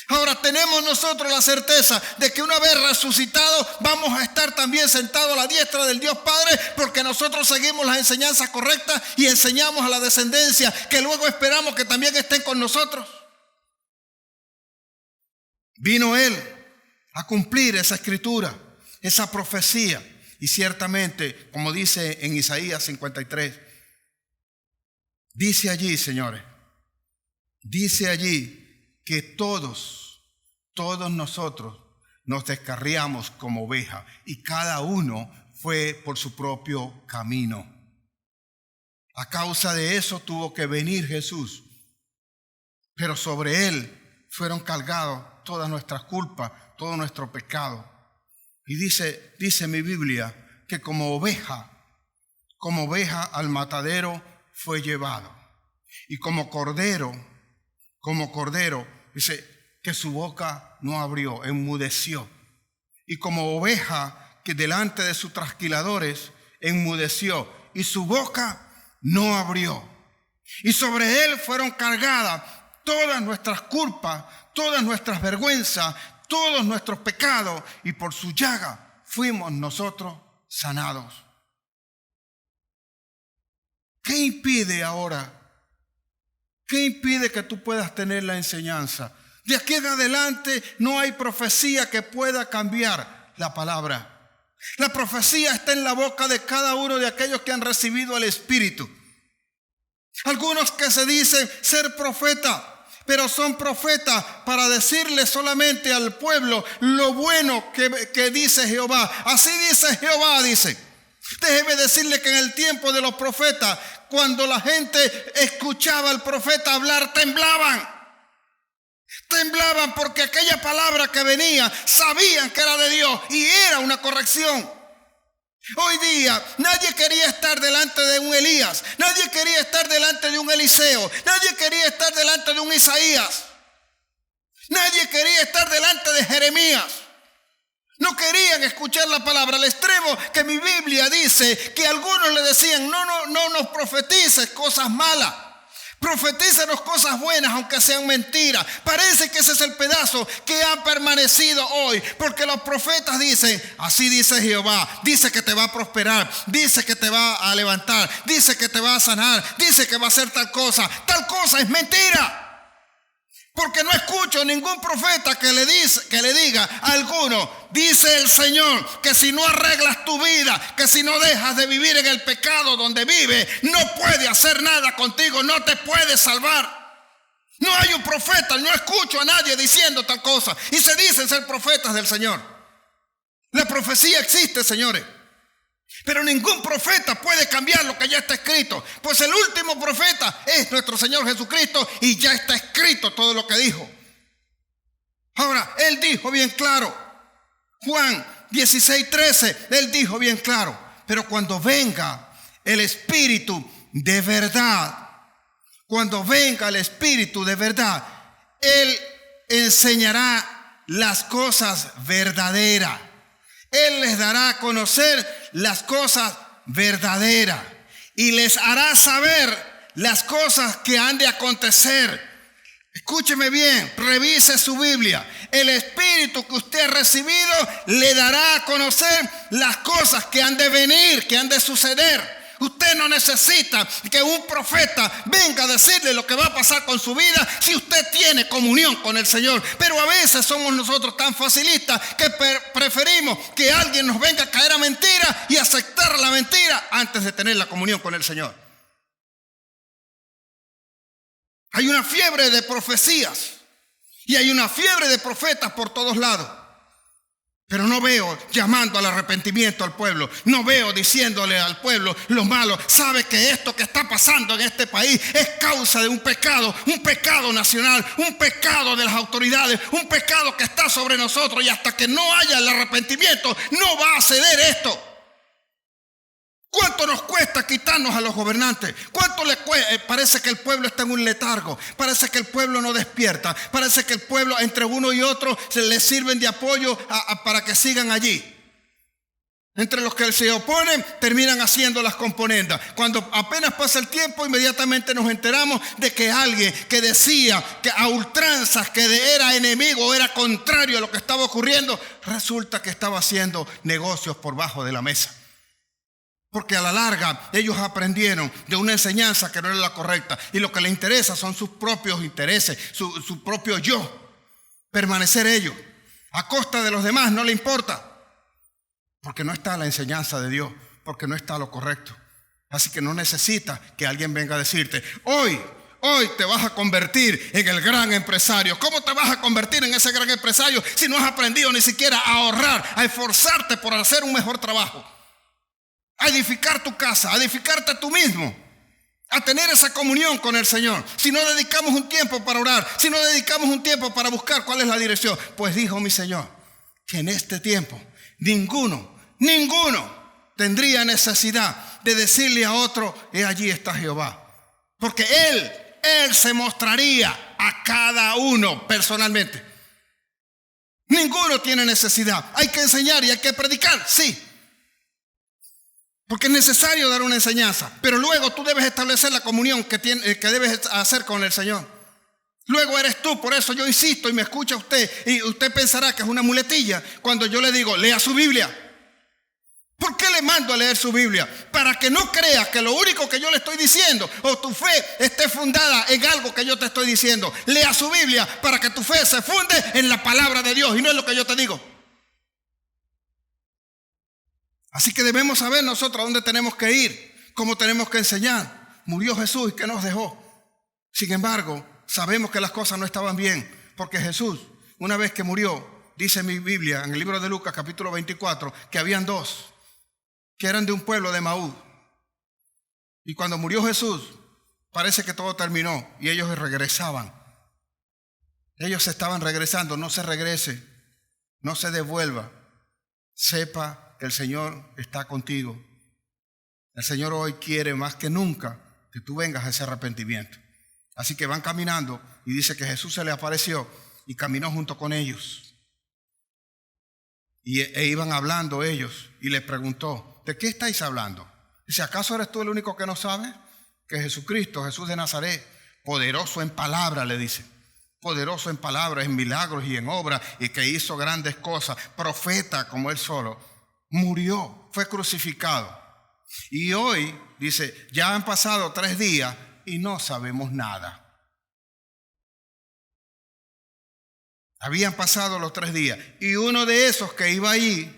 Ahora tenemos nosotros la certeza de que una vez resucitado vamos a estar también sentados a la diestra del Dios Padre, porque nosotros seguimos las enseñanzas correctas y enseñamos a la descendencia que luego esperamos que también estén con nosotros. Vino él a cumplir esa escritura, esa profecía. Y ciertamente, como dice en Isaías 53, dice allí, señores, dice allí que todos nosotros nos descarriamos como oveja y cada uno fue por su propio camino. A causa de eso tuvo que venir Jesús, pero sobre él fueron cargados todas nuestras culpas, todo nuestro pecado. Y dice mi Biblia que como oveja al matadero fue llevado. Y como cordero, dice que su boca no abrió, enmudeció. Y como oveja que delante de sus trasquiladores enmudeció, y su boca no abrió. Y sobre él fueron cargadas todas nuestras culpas, todas nuestras vergüenzas, todos nuestros pecados, y por su llaga fuimos nosotros sanados. ¿Qué impide ahora? ¿Qué impide que tú puedas tener la enseñanza? De aquí en adelante no hay profecía que pueda cambiar la palabra. La profecía está en la boca de cada uno de aquellos que han recibido el Espíritu. Algunos que se dicen ser profeta, pero son profetas para decirle solamente al pueblo lo bueno que dice Jehová. Así dice Jehová, dice. Déjeme decirle que en el tiempo de los profetas, cuando la gente escuchaba al profeta hablar, temblaban. Temblaban porque aquella palabra que venía, sabían que era de Dios y era una corrección. Hoy día nadie quería estar delante de un Elías, nadie quería estar delante de un Eliseo, nadie quería estar delante de un Isaías, nadie quería estar delante de Jeremías. No querían escuchar la palabra, al extremo que mi Biblia dice que algunos le decían: no nos profetices cosas malas, profetícenos cosas buenas aunque sean mentiras. Parece que ese es el pedazo que ha permanecido hoy, porque los profetas dicen: así dice Jehová, dice que te va a prosperar, dice que te va a levantar, dice que te va a sanar, dice que va a hacer tal cosa es mentira. Porque no escucho ningún profeta que le diga a alguno: dice el Señor que si no arreglas tu vida, que si no dejas de vivir en el pecado donde vive, no puede hacer nada contigo, no te puede salvar. No hay un profeta, no escucho a nadie diciendo tal cosa. Y se dicen ser profetas del Señor. La profecía existe, señores, pero ningún profeta puede cambiar lo que ya está escrito. Pues el último profeta es nuestro Señor Jesucristo y ya está escrito todo lo que dijo. Ahora, Él dijo bien claro, Juan 16:13, Él dijo bien claro: pero cuando venga el Espíritu de verdad, cuando venga el Espíritu de verdad, Él enseñará las cosas verdaderas. Él les dará a conocer las cosas verdaderas y les hará saber las cosas que han de acontecer. Escúcheme bien, revise su Biblia. El Espíritu que usted ha recibido le dará a conocer las cosas que han de venir, que han de suceder. Usted no necesita que un profeta venga a decirle lo que va a pasar con su vida si usted tiene comunión con el Señor. Pero a veces somos nosotros tan facilistas que preferimos que alguien nos venga a caer a mentira y aceptar la mentira antes de tener la comunión con el Señor. Hay una fiebre de profecías y hay una fiebre de profetas por todos lados. Pero no veo llamando al arrepentimiento al pueblo. No veo diciéndole al pueblo lo malo. Sabe que esto que está pasando en este país es causa de un pecado nacional, un pecado de las autoridades, un pecado que está sobre nosotros. Y hasta que no haya el arrepentimiento, no va a ceder esto. ¿Cuánto nos cuesta quitarnos a los gobernantes? ¿Cuánto le cuesta? Parece que el pueblo está en un letargo. Parece que el pueblo no despierta. Parece que el pueblo entre uno y otro se les sirven de apoyo para que sigan allí. Entre los que se oponen terminan haciendo las componendas. Cuando apenas pasa el tiempo, inmediatamente nos enteramos de que alguien que decía que a ultranzas que era enemigo, era contrario a lo que estaba ocurriendo, resulta que estaba haciendo negocios por bajo de la mesa. Porque a la larga ellos aprendieron de una enseñanza que no era la correcta. Y lo que les interesa son sus propios intereses, su propio yo. Permanecer ellos. A costa de los demás no le importa. Porque no está la enseñanza de Dios. Porque no está lo correcto. Así que no necesita que alguien venga a decirte, hoy te vas a convertir en el gran empresario. ¿Cómo te vas a convertir en ese gran empresario si no has aprendido ni siquiera a ahorrar, a esforzarte por hacer un mejor trabajo? A edificar tu casa, a edificarte tú mismo, a tener esa comunión con el Señor. Si no dedicamos un tiempo para orar, si no dedicamos un tiempo para buscar cuál es la dirección, pues dijo mi Señor que en este tiempo ninguno tendría necesidad de decirle a otro, he allí está Jehová. Porque Él se mostraría a cada uno personalmente. Ninguno tiene necesidad. Hay que enseñar y hay que predicar, sí. Porque es necesario dar una enseñanza. Pero luego tú debes establecer la comunión que debes hacer con el Señor. Luego eres tú. Por eso yo insisto y me escucha usted. Y usted pensará que es una muletilla cuando yo le digo, lea su Biblia. ¿Por qué le mando a leer su Biblia? Para que no creas que lo único que yo le estoy diciendo o tu fe esté fundada en algo que yo te estoy diciendo. Lea su Biblia para que tu fe se funde en la palabra de Dios y no en lo que yo te digo. Así que debemos saber nosotros a dónde tenemos que ir, cómo tenemos que enseñar. Murió Jesús y ¿qué nos dejó? Sin embargo, sabemos que las cosas no estaban bien, porque Jesús, una vez que murió, dice mi Biblia en el libro de Lucas capítulo 24, que habían dos, que eran de un pueblo de Maús. Y cuando murió Jesús, parece que todo terminó y ellos regresaban. Ellos estaban regresando. No se regrese, no se devuelva. Sepa que el Señor está contigo. El Señor hoy quiere más que nunca que tú vengas a ese arrepentimiento. Así que van caminando y dice que Jesús se le apareció y caminó junto con ellos. E iban hablando ellos y les preguntó, ¿de qué estáis hablando? Dice, ¿acaso eres tú el único que no sabe? Que Jesucristo, Jesús de Nazaret, poderoso en palabra, le dice. Poderoso en palabras, en milagros y en obras, y que hizo grandes cosas, profeta como él solo, murió, fue crucificado. Y hoy, dice, ya han pasado 3 días y no sabemos nada. Habían pasado los 3 días. Y uno de esos que iba allí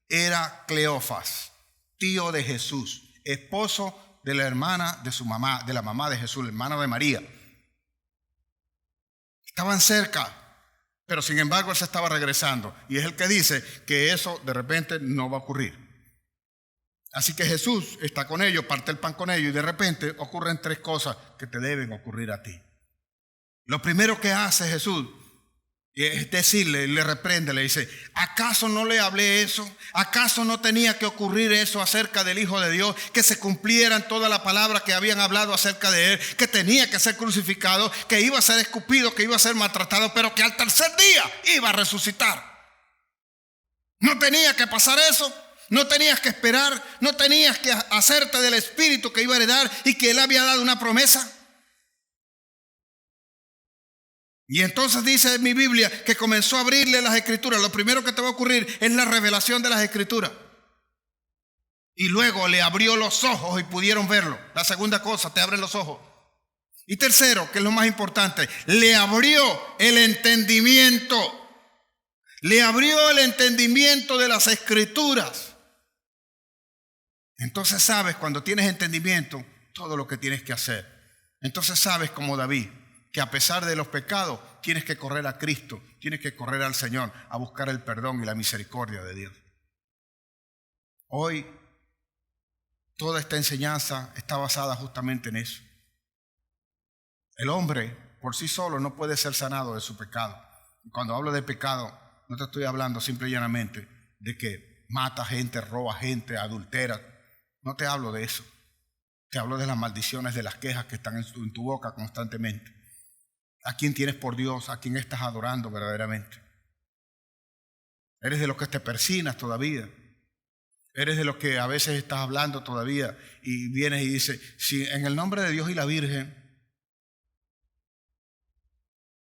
era Cleofas, tío de Jesús, esposo de la hermana de su mamá, de la mamá de Jesús, la hermana de María. Estaban cerca, pero sin embargo él se estaba regresando. Y es el que dice que eso de repente no va a ocurrir. Así que Jesús está con ellos, parte el pan con ellos y de repente ocurren 3 cosas que te deben ocurrir a ti. Lo primero que hace Jesús es decirle, le reprende, le dice, ¿acaso no le hablé eso? ¿Acaso no tenía que ocurrir eso acerca del Hijo de Dios? Que se cumplieran toda la palabra que habían hablado acerca de él, que tenía que ser crucificado, que iba a ser escupido, que iba a ser maltratado, pero que al tercer día iba a resucitar. ¿No tenía que pasar eso? ¿No tenías que esperar? ¿No tenías que hacerte del Espíritu que iba a heredar y que él había dado una promesa? Y entonces dice en mi Biblia que comenzó a abrirle las Escrituras. Lo primero que te va a ocurrir es la revelación de las Escrituras. Y luego le abrió los ojos y pudieron verlo. La segunda cosa, te abren los ojos. Y tercero, que es lo más importante, le abrió el entendimiento. Le abrió el entendimiento de las Escrituras. Entonces sabes, cuando tienes entendimiento, todo lo que tienes que hacer. Entonces sabes, como David, que a pesar de los pecados, tienes que correr a Cristo, tienes que correr al Señor, a buscar el perdón y la misericordia de Dios. Hoy, toda esta enseñanza está basada justamente en eso. El hombre por sí solo no puede ser sanado de su pecado. Cuando hablo de pecado, no te estoy hablando simple y llanamente de que mata gente, roba gente, adultera. No te hablo de eso. Te hablo de las maldiciones, de las quejas que están en tu boca constantemente. ¿A quién tienes por Dios? ¿A quién estás adorando verdaderamente? ¿Eres de los que te persignas todavía? ¿Eres de los que a veces estás hablando todavía y vienes y dices, si en el nombre de Dios y la Virgen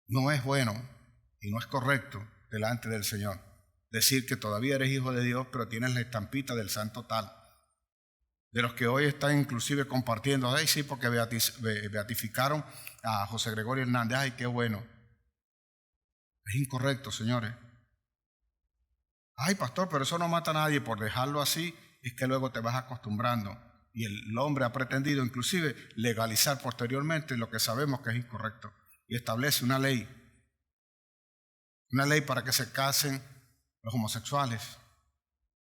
no es bueno y no es correcto delante del Señor decir que todavía eres hijo de Dios, pero tienes la estampita del santo tal? De los que hoy están inclusive compartiendo, ay sí, porque beatificaron a José Gregorio Hernández, ay qué bueno. Es incorrecto, señores. Ay pastor, pero eso no mata a nadie. Por dejarlo así es que luego te vas acostumbrando. Y el hombre ha pretendido inclusive legalizar posteriormente lo que sabemos que es incorrecto. Y establece una ley para que se casen los homosexuales,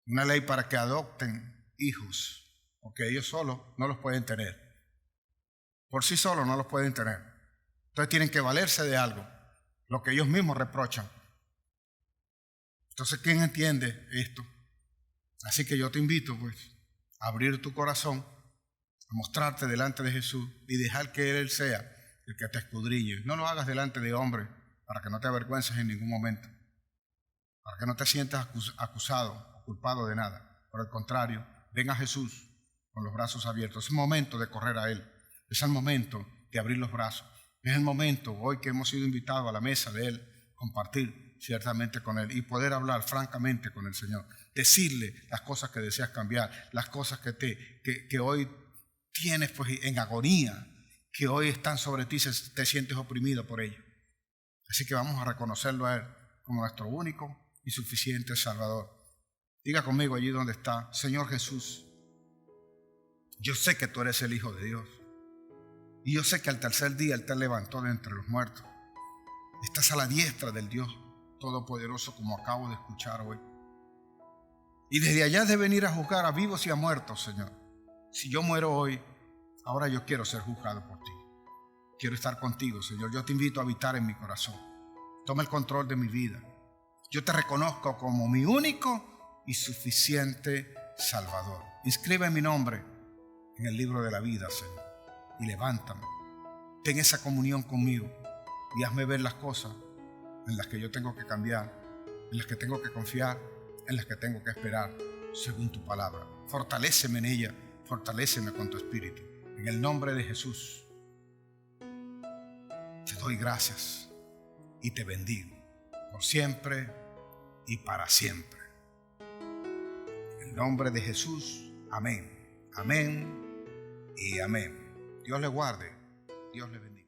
una ley para que adopten hijos, porque ellos solos no los pueden tener. Por sí solos no los pueden tener. Entonces tienen que valerse de algo, lo que ellos mismos reprochan. Entonces, ¿quién entiende esto? Así que yo te invito, pues, a abrir tu corazón, a mostrarte delante de Jesús y dejar que Él sea el que te escudriñe. No lo hagas delante de hombres para que no te avergüences en ningún momento, para que no te sientas acusado o culpado de nada. Por el contrario, ven a Jesús con los brazos abiertos. Es el momento de correr a Él. Es el momento de abrir los brazos. Es el momento, hoy que hemos sido invitados a la mesa de Él, compartir ciertamente con Él y poder hablar francamente con el Señor. Decirle las cosas que deseas cambiar, las cosas que hoy tienes pues en agonía, que hoy están sobre ti, te sientes oprimido por ello. Así que vamos a reconocerlo a Él como nuestro único y suficiente Salvador. Diga conmigo allí donde está, Señor Jesús, yo sé que tú eres el Hijo de Dios. Y yo sé que al tercer día Él te levantó de entre los muertos. Estás a la diestra del Dios Todopoderoso, como acabo de escuchar hoy. Y desde allá de venir a juzgar a vivos y a muertos, Señor. Si yo muero hoy, ahora yo quiero ser juzgado por ti. Quiero estar contigo, Señor. Yo te invito a habitar en mi corazón. Toma el control de mi vida. Yo te reconozco como mi único y suficiente Salvador. Inscribe mi nombre en el libro de la vida, Señor, y levántame. Ten esa comunión conmigo y hazme ver las cosas en las que yo tengo que cambiar, en las que tengo que confiar, en las que tengo que esperar, según tu palabra. Fortaléceme en ella, fortaléceme con tu espíritu. En el nombre de Jesús, te doy gracias y te bendigo por siempre y para siempre. En el nombre de Jesús, amén. Amén y amén. Dios le guarde, Dios le bendiga.